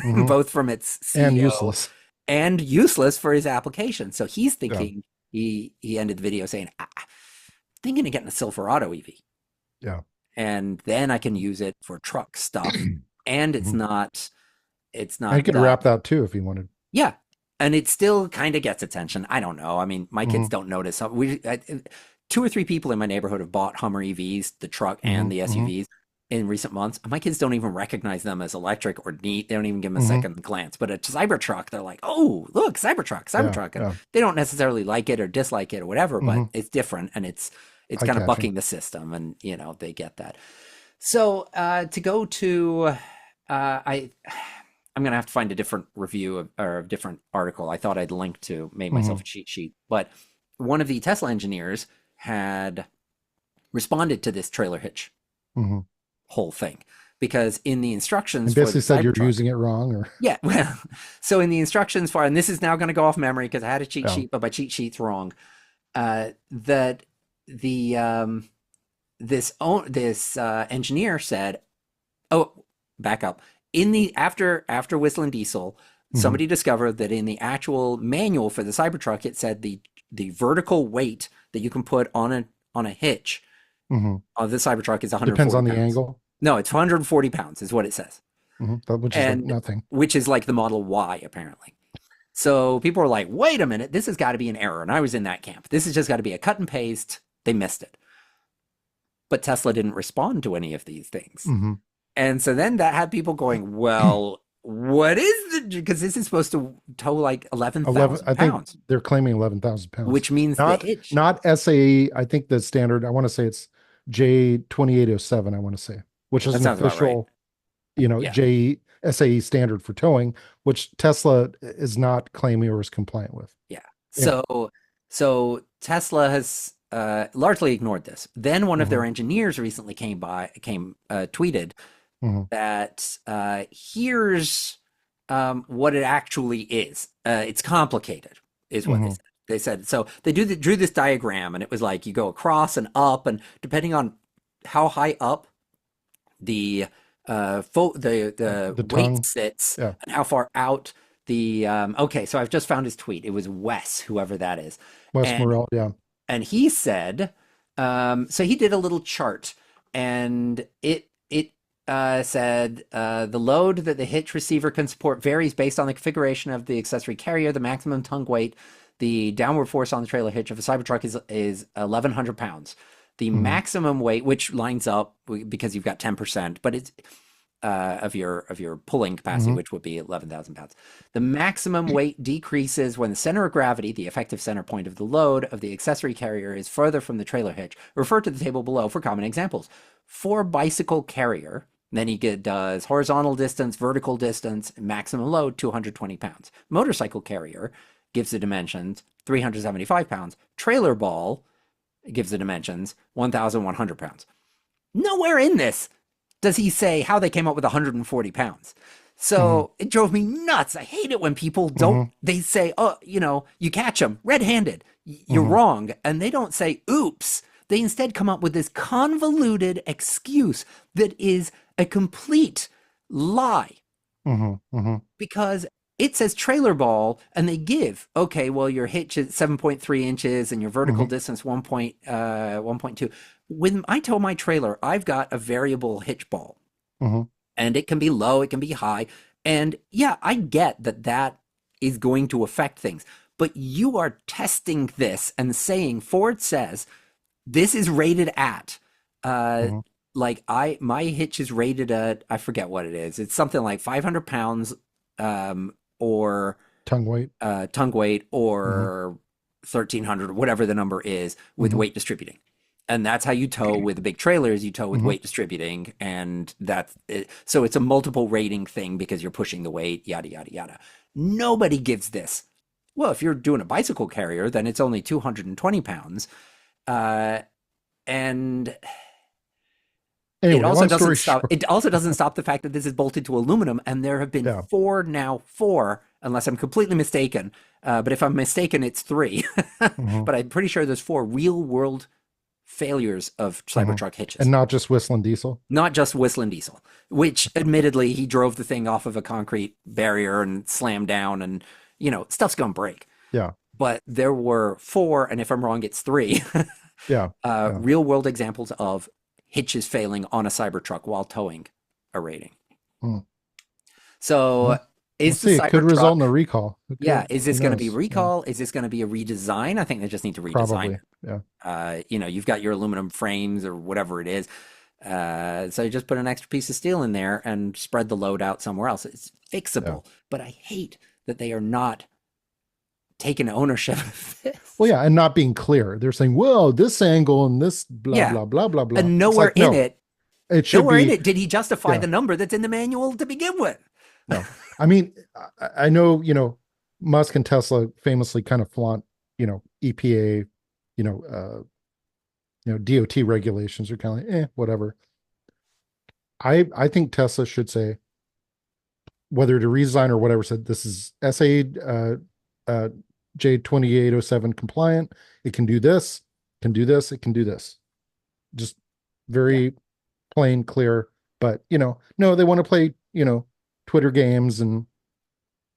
[SPEAKER 2] Hmm.
[SPEAKER 1] both from its
[SPEAKER 2] And
[SPEAKER 1] CEO
[SPEAKER 2] useless.
[SPEAKER 1] and useless for his application. So he's
[SPEAKER 2] Yeah.
[SPEAKER 1] thinking, he ended the video saying, thinking of getting a Silverado EV,
[SPEAKER 2] Yeah.
[SPEAKER 1] and then I can use it for truck stuff. And it's
[SPEAKER 2] Mhm.
[SPEAKER 1] not,
[SPEAKER 2] And he could
[SPEAKER 1] that,
[SPEAKER 2] wrap that too if he wanted.
[SPEAKER 1] yeah. And it still kind of gets attention. I don't know. I mean, my kids
[SPEAKER 2] Hmm.
[SPEAKER 1] don't notice. Two or three people in my neighborhood have bought Hummer EVs, the truck
[SPEAKER 2] Hmm.
[SPEAKER 1] and the
[SPEAKER 2] Hmm.
[SPEAKER 1] SUVs, in recent months. And my kids don't even recognize them as electric or neat. They don't even give them a
[SPEAKER 2] Hmm.
[SPEAKER 1] second glance. But a Cybertruck, they're like, "Oh, look, Cybertruck,
[SPEAKER 2] Yeah.
[SPEAKER 1] Cybertruck," and
[SPEAKER 2] Yeah.
[SPEAKER 1] they don't necessarily like it or dislike it or whatever. But
[SPEAKER 2] Hmm.
[SPEAKER 1] it's different, and it's
[SPEAKER 2] Eye
[SPEAKER 1] kind of
[SPEAKER 2] catching.
[SPEAKER 1] bucking the system, and they get that. So to go to, I I'm gonna have to find a different review or a different article. I thought I'd link to, made myself
[SPEAKER 2] Hmm.
[SPEAKER 1] a cheat sheet, but one of the Tesla engineers had responded to this trailer hitch
[SPEAKER 2] Hmm.
[SPEAKER 1] whole thing because in the instructions
[SPEAKER 2] And
[SPEAKER 1] for
[SPEAKER 2] basically
[SPEAKER 1] the
[SPEAKER 2] said you're
[SPEAKER 1] Cybertruck,
[SPEAKER 2] using it wrong, or
[SPEAKER 1] yeah, well, so in the instructions for, and this is now going to go off memory because I had a cheat
[SPEAKER 2] yeah.
[SPEAKER 1] sheet, but my cheat sheet's wrong. That the this engineer said, oh, back up. In the after Whistling Diesel,
[SPEAKER 2] Hmm.
[SPEAKER 1] somebody discovered that in the actual manual for the Cybertruck, it said the vertical weight that you can put on a hitch
[SPEAKER 2] Hmm.
[SPEAKER 1] of the Cybertruck is
[SPEAKER 2] Depends
[SPEAKER 1] 140
[SPEAKER 2] on the
[SPEAKER 1] pounds.
[SPEAKER 2] angle.
[SPEAKER 1] No, it's 140 pounds is what it says,
[SPEAKER 2] Which is like
[SPEAKER 1] and
[SPEAKER 2] nothing.
[SPEAKER 1] which is like the Model Y apparently. So people were like, "Wait a minute, this has got to be an error," and I was in that camp. This has just got to be a cut and paste. They missed it, but Tesla didn't respond to any of these things.
[SPEAKER 2] Hmm.
[SPEAKER 1] And so then that had people going, well, what is the, because this is supposed to tow like
[SPEAKER 2] 11.
[SPEAKER 1] 11,000
[SPEAKER 2] I think
[SPEAKER 1] pounds,
[SPEAKER 2] they're claiming 11,000 pounds.
[SPEAKER 1] which means the
[SPEAKER 2] Not
[SPEAKER 1] hitch.
[SPEAKER 2] not SAE. I think the standard. I want to say it's J2807. I want to say, which is
[SPEAKER 1] That
[SPEAKER 2] an
[SPEAKER 1] sounds about right.
[SPEAKER 2] official,
[SPEAKER 1] Yeah.
[SPEAKER 2] J SAE standard for towing, which Tesla is not claiming or is compliant with.
[SPEAKER 1] Yeah.
[SPEAKER 2] Anyway.
[SPEAKER 1] So Tesla has largely ignored this. Then one of
[SPEAKER 2] Hmm.
[SPEAKER 1] their engineers recently tweeted
[SPEAKER 2] Hmm.
[SPEAKER 1] that here's what it actually is. It's complicated, is what they
[SPEAKER 2] Hmm.
[SPEAKER 1] said. They said so. They drew this diagram, and it was like you go across and up, and depending on how high up the the
[SPEAKER 2] The
[SPEAKER 1] weight
[SPEAKER 2] tongue.
[SPEAKER 1] sits
[SPEAKER 2] Yeah.
[SPEAKER 1] and how far out the okay. So I've just found his tweet. It was Wes, whoever that is,
[SPEAKER 2] West
[SPEAKER 1] and
[SPEAKER 2] Morel. Yeah.
[SPEAKER 1] he said, so he did a little chart, and it said the load that the hitch receiver can support varies based on the configuration of the accessory carrier. The maximum tongue weight, the downward force on the trailer hitch of a Cybertruck is 1,100 pounds. The
[SPEAKER 2] Hmm.
[SPEAKER 1] maximum weight, which lines up because you've got 10%, but it's of your pulling capacity,
[SPEAKER 2] Hmm.
[SPEAKER 1] which would be 11,000 pounds. The maximum weight decreases when the center of gravity, the effective center point of the load of the accessory carrier, is further from the trailer hitch. Refer to the table below for common examples. For bicycle carrier, then he does horizontal distance, vertical distance, maximum load 220 pounds. Motorcycle carrier gives the dimensions 375 pounds. Trailer ball gives the dimensions 1,100 pounds. Nowhere in this does he say how they came up with 140 pounds.
[SPEAKER 2] Hmm.
[SPEAKER 1] So it drove me nuts. I hate it when people don't,
[SPEAKER 2] Hmm.
[SPEAKER 1] they say, oh, you catch them red handed. You're
[SPEAKER 2] Hmm.
[SPEAKER 1] wrong. And they don't say, oops. They instead come up with this convoluted excuse that is a complete lie
[SPEAKER 2] Hmm. Hmm.
[SPEAKER 1] because it says trailer ball and they give, okay, well, your hitch is 7.3 inches and your vertical
[SPEAKER 2] Hmm.
[SPEAKER 1] distance 1.2. When I tow my trailer, I've got a variable hitch ball
[SPEAKER 2] Hmm.
[SPEAKER 1] and it can be low, it can be high. And yeah, I get that that is going to affect things, but you are testing this and saying Ford says this is rated at, uh,
[SPEAKER 2] Hmm.
[SPEAKER 1] like my hitch is rated at, I forget what it is. It's something like 500 pounds, or
[SPEAKER 2] Tongue weight.
[SPEAKER 1] tongue weight
[SPEAKER 2] Hmm.
[SPEAKER 1] or 1,300, whatever the number is with
[SPEAKER 2] Hmm.
[SPEAKER 1] weight distributing. And that's how you tow with big trailers. You tow with
[SPEAKER 2] Hmm.
[SPEAKER 1] weight distributing, and that's it. So it's a multiple rating thing because you're pushing the weight, yada yada yada. Nobody gives this. Well, if you're doing a bicycle carrier, then it's only 220 pounds, uh, and it
[SPEAKER 2] Anyway,
[SPEAKER 1] also
[SPEAKER 2] long
[SPEAKER 1] doesn't
[SPEAKER 2] story
[SPEAKER 1] stop.
[SPEAKER 2] short.
[SPEAKER 1] It also doesn't stop the fact that this is bolted to aluminum, and there have been
[SPEAKER 2] Yeah.
[SPEAKER 1] four, unless I'm completely mistaken. But if I'm mistaken, it's three.
[SPEAKER 2] Hmm.
[SPEAKER 1] But I'm pretty sure there's four real world failures of
[SPEAKER 2] Mhm.
[SPEAKER 1] Cybertruck hitches.
[SPEAKER 2] And not just whistling diesel.
[SPEAKER 1] Not just Whistling Diesel, which admittedly he drove the thing off of a concrete barrier and slammed down, and stuff's gonna break.
[SPEAKER 2] Yeah.
[SPEAKER 1] But there were four, and if I'm wrong, it's three
[SPEAKER 2] Yeah. Yeah.
[SPEAKER 1] real world examples of hitches failing on a Cybertruck while towing a rating.
[SPEAKER 2] Mm.
[SPEAKER 1] So
[SPEAKER 2] Well, we'll
[SPEAKER 1] is the
[SPEAKER 2] see. It could result in
[SPEAKER 1] Cybertruck,
[SPEAKER 2] a recall. It
[SPEAKER 1] yeah,
[SPEAKER 2] could.
[SPEAKER 1] is
[SPEAKER 2] Who
[SPEAKER 1] this going to be
[SPEAKER 2] knows? Yeah.
[SPEAKER 1] recall? Is this going to be a redesign? I think they just need to redesign
[SPEAKER 2] Probably.
[SPEAKER 1] it.
[SPEAKER 2] Yeah.
[SPEAKER 1] You've got your aluminum frames or whatever it is. So you just put an extra piece of steel in there and spread the load out somewhere else. It's
[SPEAKER 2] Yeah.
[SPEAKER 1] fixable, but I hate that they are not taking ownership of this.
[SPEAKER 2] Well, yeah, and not being clear. They're saying, "Well, this angle and this blah
[SPEAKER 1] Yeah,
[SPEAKER 2] blah blah blah blah."
[SPEAKER 1] and
[SPEAKER 2] It's like, no, it should
[SPEAKER 1] nowhere in
[SPEAKER 2] be.
[SPEAKER 1] it did he justify
[SPEAKER 2] Yeah.
[SPEAKER 1] the number that's in the manual to begin with.
[SPEAKER 2] No, I mean, I know, Musk and Tesla famously kind of flaunt, EPA, you know, uh, DOT regulations are kind of like, whatever. I think Tesla should say, whether to redesign or whatever, said this is SA J2807 compliant. It can do this, can do this, it can do this. Just very plain, clear. But no, they want to play, Twitter games and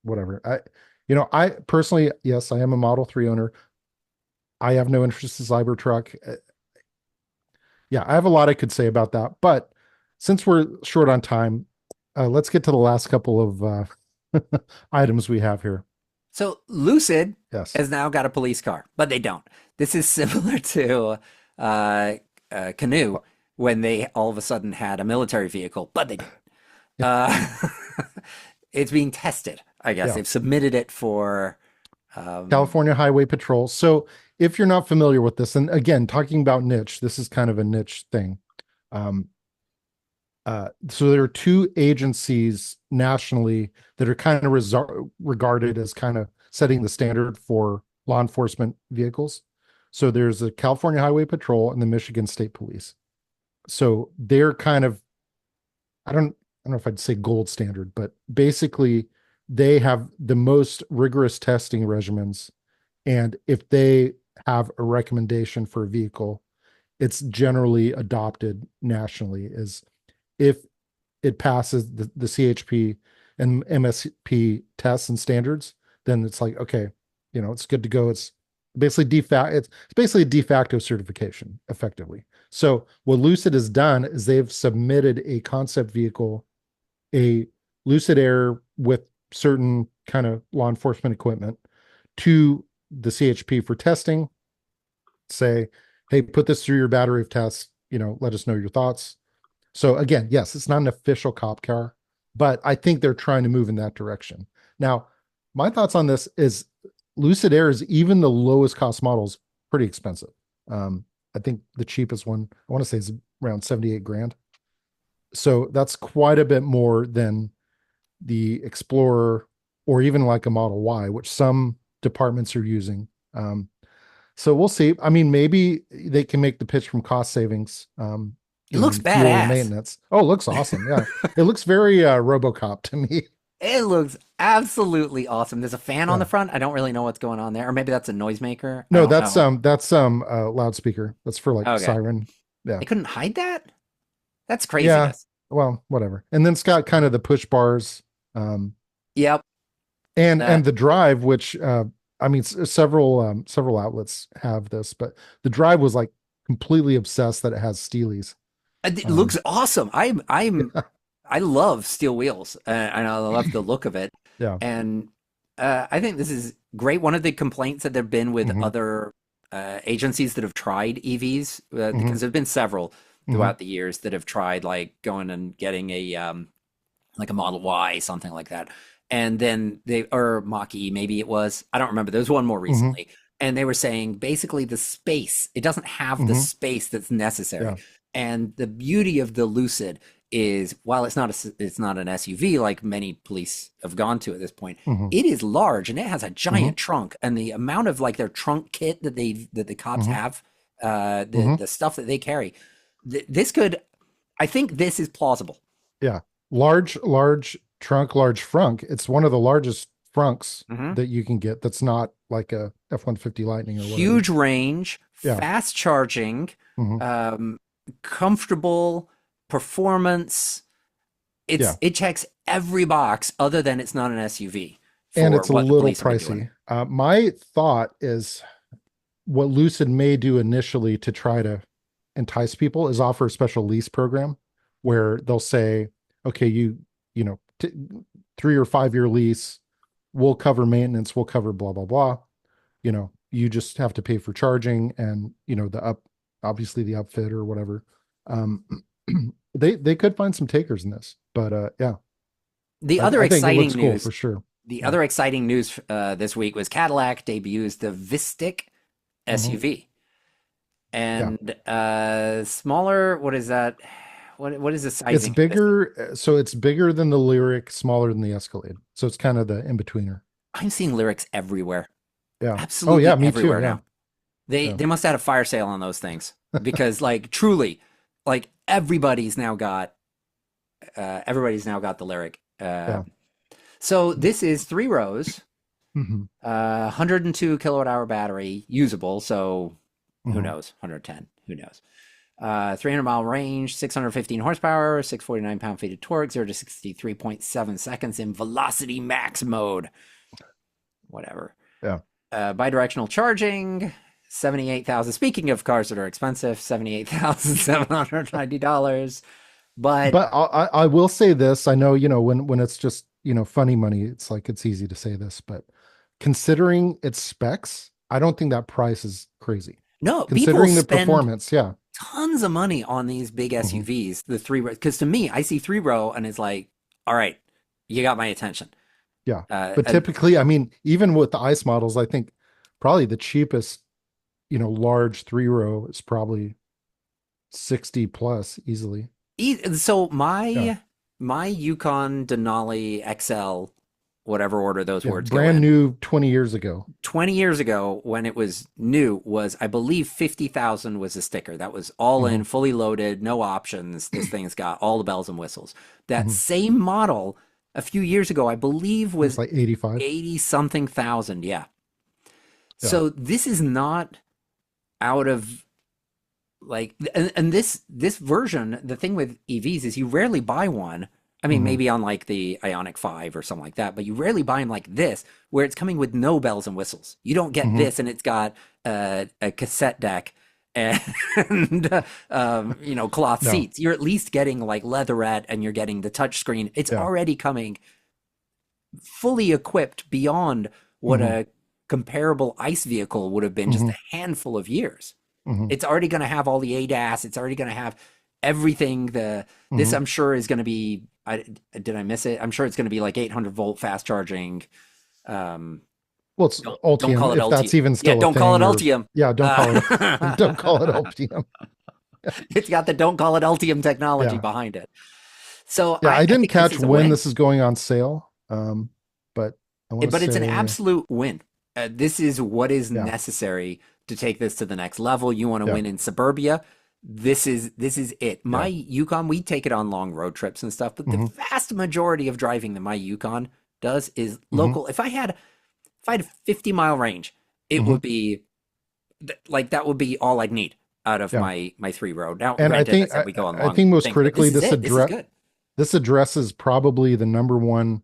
[SPEAKER 2] whatever. I personally, yes, I am a Model 3 owner. I have no interest in Cybertruck. Yeah, I have a lot I could say about that. But since we're short on time, let's get to the last couple of items we have here.
[SPEAKER 1] So Lucid
[SPEAKER 2] Yes.
[SPEAKER 1] has now got a police car, but they don't. This is similar to Canoe when they all of a sudden had a military vehicle, but they didn't. Uh, it's being tested, I guess.
[SPEAKER 2] Yeah.
[SPEAKER 1] They've submitted it for
[SPEAKER 2] California Highway Patrol. So if you're not familiar with this, and again, talking about niche, this is kind of a niche thing. So there are two agencies nationally that are kind of regarded as kind of setting the standard for law enforcement vehicles. So there's the California Highway Patrol and the Michigan State Police. So they're kind of, I don't know if I'd say gold standard, but basically they have the most rigorous testing regimens. And if they have a recommendation for a vehicle, it's generally adopted nationally as if it passes the CHP and MSP tests and standards, then it's like, okay, it's good to go. It's basically it's basically a de facto certification effectively. So what Lucid has done is they've submitted a concept vehicle, a Lucid Air with certain kind of law enforcement equipment, to the CHP for testing. Say, hey, put this through your battery of tests, let us know your thoughts. So again, yes, it's not an official cop car, but I think they're trying to move in that direction. Now, my thoughts on this is Lucid Air is, even the lowest cost models, pretty expensive. I think the cheapest one, I want to say, is around 78 grand. So that's quite a bit more than the Explorer or even like a Model Y, which some departments are using. So we'll see. I mean, maybe they can make the pitch from cost savings.
[SPEAKER 1] It looks
[SPEAKER 2] fuel and
[SPEAKER 1] badass.
[SPEAKER 2] maintenance. Oh, it looks awesome. Yeah. It looks very RoboCop to me.
[SPEAKER 1] It looks absolutely awesome. There's a fan on
[SPEAKER 2] Yeah.
[SPEAKER 1] the front. I don't really know what's going on there, or maybe that's a noisemaker. I
[SPEAKER 2] No,
[SPEAKER 1] don't
[SPEAKER 2] that's loudspeaker. That's for like
[SPEAKER 1] Okay.
[SPEAKER 2] siren. Yeah.
[SPEAKER 1] They couldn't hide that. That's
[SPEAKER 2] Yeah.
[SPEAKER 1] craziness.
[SPEAKER 2] Well, whatever. And then it's got kind of the push bars,
[SPEAKER 1] Yep.
[SPEAKER 2] and the drive, which I mean, several outlets have this, but the drive was like completely obsessed that it has Steelies.
[SPEAKER 1] It looks awesome. I love steel wheels, and I love the look of it.
[SPEAKER 2] Yeah.
[SPEAKER 1] And I think this is great. One of the complaints that there've been with
[SPEAKER 2] Mhm.
[SPEAKER 1] other agencies that have tried EVs,
[SPEAKER 2] Mhm.
[SPEAKER 1] because there've been several
[SPEAKER 2] Mhm.
[SPEAKER 1] throughout the years that have tried like going and getting a like a Model Y, something like that. And then or Mach-E, maybe it was. I don't remember. There was one more recently. And they were saying basically the space, it doesn't have the
[SPEAKER 2] Mhm.
[SPEAKER 1] space that's necessary.
[SPEAKER 2] Yeah.
[SPEAKER 1] And the beauty of the Lucid is, while it's not an SUV like many police have gone to at this point,
[SPEAKER 2] Mhm.
[SPEAKER 1] it is large and it has a giant trunk. And the amount of like their trunk kit that the cops
[SPEAKER 2] Mhm.
[SPEAKER 1] have,
[SPEAKER 2] Mhm.
[SPEAKER 1] the stuff that they carry, I think this is plausible.
[SPEAKER 2] Yeah. Large trunk, large frunk. It's one of the largest frunks
[SPEAKER 1] Mhm.
[SPEAKER 2] that you can get that's not like a F-150 Lightning or whatever.
[SPEAKER 1] Huge range,
[SPEAKER 2] Yeah.
[SPEAKER 1] fast charging,
[SPEAKER 2] Hmm.
[SPEAKER 1] um, comfortable performance.
[SPEAKER 2] Yeah.
[SPEAKER 1] It checks every box other than it's not an SUV
[SPEAKER 2] And
[SPEAKER 1] for
[SPEAKER 2] it's a
[SPEAKER 1] what the
[SPEAKER 2] little
[SPEAKER 1] police have been doing.
[SPEAKER 2] pricey. My thought is what Lucid may do initially to try to entice people is offer a special lease program where they'll say, okay, you know, 3 or 5 year lease, we'll cover maintenance, we'll cover blah, blah, blah. You just have to pay for charging and, obviously the upfit or whatever. Um, they could find some takers in this, but yeah,
[SPEAKER 1] The other
[SPEAKER 2] I think it looks
[SPEAKER 1] exciting
[SPEAKER 2] cool
[SPEAKER 1] news,
[SPEAKER 2] for sure.
[SPEAKER 1] the
[SPEAKER 2] Yeah.
[SPEAKER 1] other exciting news this week was Cadillac debuts the Vistic
[SPEAKER 2] Hmm.
[SPEAKER 1] SUV.
[SPEAKER 2] Yeah.
[SPEAKER 1] And smaller, what is that? What is the
[SPEAKER 2] It's
[SPEAKER 1] sizing of this thing?
[SPEAKER 2] bigger. So it's bigger than the Lyric, smaller than the Escalade. So it's kind of the in-betweener.
[SPEAKER 1] I'm seeing lyrics everywhere,
[SPEAKER 2] Yeah. Oh yeah,
[SPEAKER 1] absolutely
[SPEAKER 2] me too.
[SPEAKER 1] everywhere
[SPEAKER 2] Yeah.
[SPEAKER 1] now. They
[SPEAKER 2] Yeah.
[SPEAKER 1] they must have had a fire sale on those things because like truly, like everybody's now got the lyric.
[SPEAKER 2] Yeah.
[SPEAKER 1] So this is 3 rows,
[SPEAKER 2] Hmm.
[SPEAKER 1] 102 kilowatt hour battery, usable. So who
[SPEAKER 2] Hmm.
[SPEAKER 1] knows? 110, who knows? 300-mile range, 615 horsepower, 649 pound-feet of torque, 0 to 63.7 seconds in velocity max mode. Whatever.
[SPEAKER 2] Yeah.
[SPEAKER 1] Bidirectional charging, 78,000. Speaking of cars that are expensive, $78,790. But
[SPEAKER 2] But I will say this. I know, when it's just, funny money, it's like it's easy to say this, but considering its specs, I don't think that price is crazy.
[SPEAKER 1] no, people
[SPEAKER 2] Considering the
[SPEAKER 1] spend
[SPEAKER 2] performance, yeah.
[SPEAKER 1] tons of money on these big
[SPEAKER 2] Hmm.
[SPEAKER 1] SUVs, the 3 row. Because to me, I see 3 row and it's like, all right, you got my attention.
[SPEAKER 2] Yeah.
[SPEAKER 1] Uh,
[SPEAKER 2] But
[SPEAKER 1] uh,
[SPEAKER 2] typically, I mean, even with the ICE models, I think probably the cheapest, large 3 row is probably 60 plus easily.
[SPEAKER 1] so
[SPEAKER 2] Yeah.
[SPEAKER 1] my Yukon Denali XL, whatever order those
[SPEAKER 2] Yeah.
[SPEAKER 1] words go
[SPEAKER 2] Brand
[SPEAKER 1] in,
[SPEAKER 2] new 20 years ago.
[SPEAKER 1] 20 years ago when it was new was I believe 50,000 was a sticker. That was all
[SPEAKER 2] Hmm.
[SPEAKER 1] in, fully loaded, no options. This thing's got all the bells and whistles. That
[SPEAKER 2] Hmm.
[SPEAKER 1] same model a few years ago, I believe
[SPEAKER 2] It's
[SPEAKER 1] was
[SPEAKER 2] like 85.
[SPEAKER 1] 80 something thousand. Yeah.
[SPEAKER 2] Yeah.
[SPEAKER 1] So this is not out of like and this version, the thing with EVs is you rarely buy one. I mean,
[SPEAKER 2] Hmm.
[SPEAKER 1] maybe on like the Ionic 5 or something like that, but you rarely buy them like this, where it's coming with no bells and whistles. You don't get
[SPEAKER 2] Hmm.
[SPEAKER 1] this, and it's got a cassette deck and cloth
[SPEAKER 2] No.
[SPEAKER 1] seats. You're at least getting like leatherette, and you're getting the touch screen. It's
[SPEAKER 2] Yeah.
[SPEAKER 1] already coming fully equipped beyond what
[SPEAKER 2] Hmm.
[SPEAKER 1] a comparable ICE vehicle would have been just
[SPEAKER 2] Hmm.
[SPEAKER 1] a handful of years.
[SPEAKER 2] Hmm.
[SPEAKER 1] It's already going to have all the ADAS. It's already going to have everything. This
[SPEAKER 2] Hmm.
[SPEAKER 1] I'm sure is going to be. Did I miss it? I'm sure it's going to be like 800-volt fast charging. Um,
[SPEAKER 2] Well, it's
[SPEAKER 1] don't call
[SPEAKER 2] Ultium,
[SPEAKER 1] it
[SPEAKER 2] if that's
[SPEAKER 1] Ultium.
[SPEAKER 2] even
[SPEAKER 1] Yeah,
[SPEAKER 2] still a
[SPEAKER 1] don't call it
[SPEAKER 2] thing, or
[SPEAKER 1] Ultium.
[SPEAKER 2] yeah,
[SPEAKER 1] Uh,
[SPEAKER 2] don't call it Ultium.
[SPEAKER 1] it's got the don't call it Ultium technology
[SPEAKER 2] Yeah.
[SPEAKER 1] behind it. So
[SPEAKER 2] Yeah. I
[SPEAKER 1] I
[SPEAKER 2] didn't
[SPEAKER 1] think this
[SPEAKER 2] catch
[SPEAKER 1] is a
[SPEAKER 2] when
[SPEAKER 1] win.
[SPEAKER 2] this is going on sale. But I want to
[SPEAKER 1] But it's an
[SPEAKER 2] say,
[SPEAKER 1] absolute win. This is what is
[SPEAKER 2] yeah,
[SPEAKER 1] necessary to take this to the next level. You want to
[SPEAKER 2] yeah,
[SPEAKER 1] win in suburbia. This is it. My
[SPEAKER 2] yeah.
[SPEAKER 1] Yukon, we take it on long road trips and stuff, but the
[SPEAKER 2] Hmm.
[SPEAKER 1] vast majority of driving that my Yukon does is
[SPEAKER 2] Hmm.
[SPEAKER 1] local. If I had a 50-mile range, it
[SPEAKER 2] Hmm.
[SPEAKER 1] would be like that would be all I'd need out of
[SPEAKER 2] Yeah.
[SPEAKER 1] my 3 road. Now,
[SPEAKER 2] And I
[SPEAKER 1] granted, I
[SPEAKER 2] think
[SPEAKER 1] said we go on
[SPEAKER 2] I
[SPEAKER 1] long
[SPEAKER 2] think most
[SPEAKER 1] things, but this
[SPEAKER 2] critically,
[SPEAKER 1] is it. This is good.
[SPEAKER 2] this addresses probably the number one,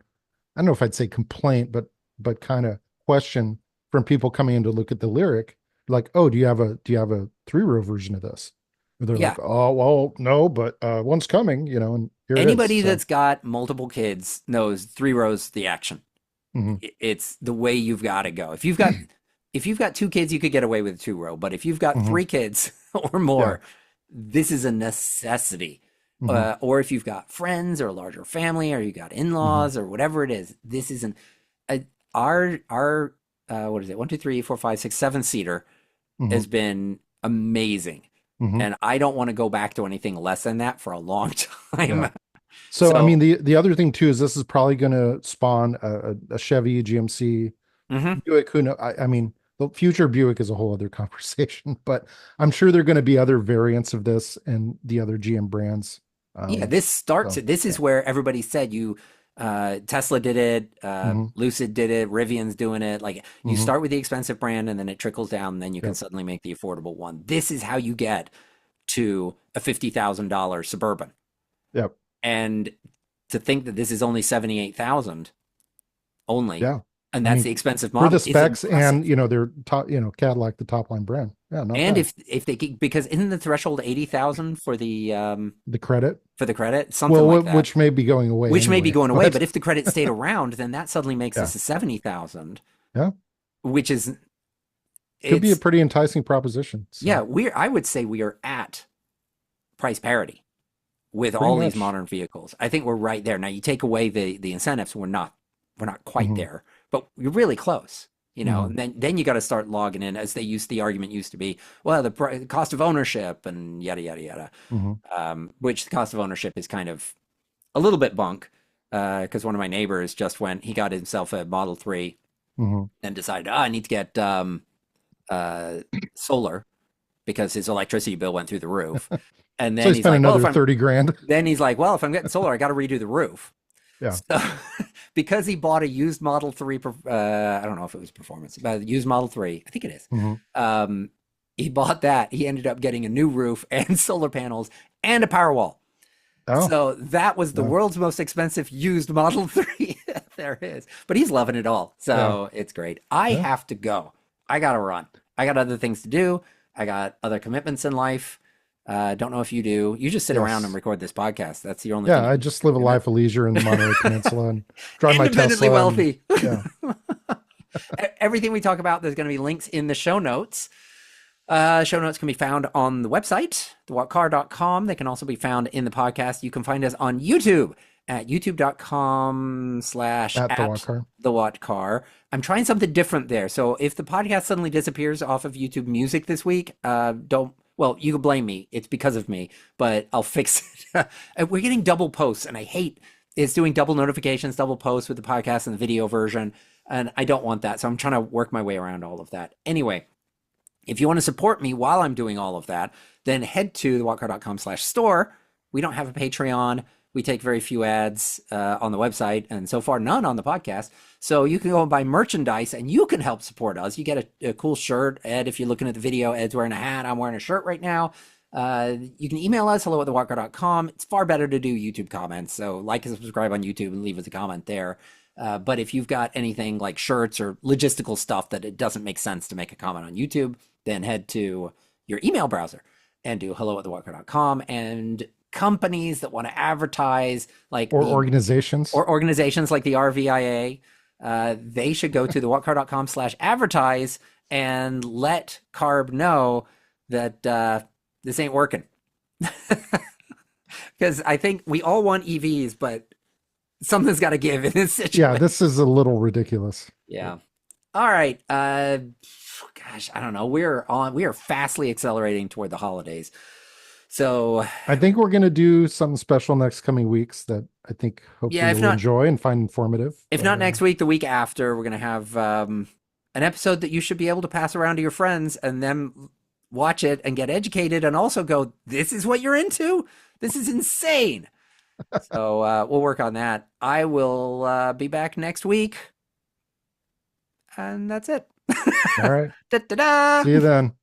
[SPEAKER 2] I don't know if I'd say complaint, but kind of question from people coming in to look at the Lyric, like, oh, do you have a 3 row version of this? They're
[SPEAKER 1] Yeah.
[SPEAKER 2] like, oh, well, no, but one's coming, and here it is.
[SPEAKER 1] Anybody
[SPEAKER 2] So,
[SPEAKER 1] that's got multiple kids knows 3 rows the action.
[SPEAKER 2] mhm.
[SPEAKER 1] It's the way you've got to go. If you've got 2 kids, you could get away with a 2 row, but if you've got
[SPEAKER 2] Mhm.
[SPEAKER 1] 3 kids or
[SPEAKER 2] Yeah.
[SPEAKER 1] more, this is a necessity.
[SPEAKER 2] Mhm.
[SPEAKER 1] Or if you've got friends or a larger family, or you got
[SPEAKER 2] Mhm.
[SPEAKER 1] in-laws or whatever it is, this isn't a, our what is it? 1, 2, 3, 4, 5, 6, 7 seater
[SPEAKER 2] Mhm.
[SPEAKER 1] has been amazing,
[SPEAKER 2] Mhm.
[SPEAKER 1] and I don't want to go back to anything less than that for a long
[SPEAKER 2] Yeah.
[SPEAKER 1] time.
[SPEAKER 2] So, I
[SPEAKER 1] So,
[SPEAKER 2] mean, the other thing too is this is probably going to spawn a Chevy, GMC,
[SPEAKER 1] mhm.
[SPEAKER 2] Buick. Who know? I mean, the future Buick is a whole other conversation, but I'm sure there are going to be other variants of this and the other GM brands.
[SPEAKER 1] Yeah,
[SPEAKER 2] Um,
[SPEAKER 1] this starts
[SPEAKER 2] so
[SPEAKER 1] it. This
[SPEAKER 2] yeah.
[SPEAKER 1] is where everybody said you Tesla did it.
[SPEAKER 2] Hmm.
[SPEAKER 1] Lucid did it. Rivian's doing it. Like you
[SPEAKER 2] Hmm.
[SPEAKER 1] start with the expensive brand and then it trickles down, and then you can
[SPEAKER 2] Yep.
[SPEAKER 1] suddenly make the affordable one. This is how you get to a $50,000 Suburban.
[SPEAKER 2] Yep.
[SPEAKER 1] And to think that this is only 78,000 only,
[SPEAKER 2] Yeah.
[SPEAKER 1] and
[SPEAKER 2] I
[SPEAKER 1] that's
[SPEAKER 2] mean,
[SPEAKER 1] the expensive
[SPEAKER 2] for the
[SPEAKER 1] model is
[SPEAKER 2] specs and,
[SPEAKER 1] impressive.
[SPEAKER 2] their top, Cadillac, the top line brand. Yeah, not
[SPEAKER 1] And
[SPEAKER 2] bad.
[SPEAKER 1] if they because isn't the threshold 80,000
[SPEAKER 2] The credit,
[SPEAKER 1] for the credit, something
[SPEAKER 2] well,
[SPEAKER 1] like that,
[SPEAKER 2] which may be going away
[SPEAKER 1] which may be
[SPEAKER 2] anyway,
[SPEAKER 1] going away.
[SPEAKER 2] but
[SPEAKER 1] But if the credit stayed around, then that suddenly makes
[SPEAKER 2] yeah.
[SPEAKER 1] this a 70,000,
[SPEAKER 2] Yeah.
[SPEAKER 1] which is
[SPEAKER 2] Could be a
[SPEAKER 1] it's
[SPEAKER 2] pretty enticing proposition.
[SPEAKER 1] yeah,
[SPEAKER 2] So
[SPEAKER 1] we're I would say we are at price parity with
[SPEAKER 2] pretty
[SPEAKER 1] all these
[SPEAKER 2] much.
[SPEAKER 1] modern vehicles. I think we're right there. Now you take away the incentives, we're not quite
[SPEAKER 2] Hmm.
[SPEAKER 1] there, but you're really close.
[SPEAKER 2] Hmm.
[SPEAKER 1] And then you got to start logging in, as the argument used to be, well, the cost of ownership and yada yada yada.
[SPEAKER 2] Hmm.
[SPEAKER 1] Which the cost of ownership is kind of a little bit bunk, because one of my neighbors just he got himself a Model 3
[SPEAKER 2] Hmm.
[SPEAKER 1] and decided, I need to get uh, solar because his electricity bill went through the roof. And
[SPEAKER 2] So
[SPEAKER 1] then
[SPEAKER 2] he
[SPEAKER 1] he's
[SPEAKER 2] spent
[SPEAKER 1] like, well,
[SPEAKER 2] another 30 grand.
[SPEAKER 1] if I'm getting solar, I got to redo the roof.
[SPEAKER 2] Yeah.
[SPEAKER 1] So because he bought a used Model 3, I don't know if it was performance, but a used Model 3, I think it is.
[SPEAKER 2] Hmm.
[SPEAKER 1] Um, he bought that. He ended up getting a new roof and solar panels and a Powerwall.
[SPEAKER 2] Oh,
[SPEAKER 1] So that was the
[SPEAKER 2] yeah.
[SPEAKER 1] world's most expensive used Model 3 there is. But he's loving it all.
[SPEAKER 2] Yeah.
[SPEAKER 1] So it's great. I
[SPEAKER 2] Yeah.
[SPEAKER 1] have to go. I got to run. I got other things to do. I got other commitments in life. Don't know if you do. You just sit around and
[SPEAKER 2] Yes.
[SPEAKER 1] record this podcast. That's the only thing
[SPEAKER 2] Yeah.
[SPEAKER 1] you
[SPEAKER 2] I
[SPEAKER 1] do.
[SPEAKER 2] just live a
[SPEAKER 1] You're not
[SPEAKER 2] life of leisure in the Monterey Peninsula and drive my
[SPEAKER 1] independently
[SPEAKER 2] Tesla and
[SPEAKER 1] wealthy.
[SPEAKER 2] yeah.
[SPEAKER 1] Everything we talk about, there's going to be links in the show notes. Show notes can be found on the website, thewhatcar.com. They can also be found in the podcast. You can find us on YouTube at youtube.com slash
[SPEAKER 2] At the walk
[SPEAKER 1] at
[SPEAKER 2] car.
[SPEAKER 1] the what car. I'm trying something different there. So if the podcast suddenly disappears off of YouTube Music this week, well, you can blame me. It's because of me, but I'll fix it. We're getting double posts, and I hate it's doing double notifications, double posts with the podcast and the video version. And I don't want that. So I'm trying to work my way around all of that. Anyway, if you want to support me while I'm doing all of that, then head to thewhatcar.com/store. We don't have a Patreon. We take very few ads on the website, and so far none on the podcast. So you can go and buy merchandise, and you can help support us. You get a cool shirt. Ed, if you're looking at the video, Ed's wearing a hat. I'm wearing a shirt right now. You can email us, hello@thewhatcar.com. It's far better to do YouTube comments. So like and subscribe on YouTube and leave us a comment there. But if you've got anything like shirts or logistical stuff that it doesn't make sense to make a comment on YouTube, then head to your email browser and do hello@thewhatcar.com. And companies that want to advertise, like
[SPEAKER 2] Or organizations.
[SPEAKER 1] or organizations like the RVIA, they should go to thewhatcar.com/advertise and let CARB know that this ain't working. Because I think we all want EVs, but something's got to give in this situation.
[SPEAKER 2] Yeah, this is a little ridiculous.
[SPEAKER 1] Yeah. All right. Gosh, I don't know. We are fastly accelerating toward the holidays. So
[SPEAKER 2] I think we're going to do something special next coming weeks that I think hopefully
[SPEAKER 1] yeah, if
[SPEAKER 2] you'll
[SPEAKER 1] not
[SPEAKER 2] enjoy and find informative.
[SPEAKER 1] if not next week, the week after, we're gonna have an episode that you should be able to pass around to your friends and them watch it and get educated and also go, this is what you're into? This is insane. So we'll work on that. I will be back next week. And that's it.
[SPEAKER 2] All right.
[SPEAKER 1] Da-da-da!
[SPEAKER 2] See you then.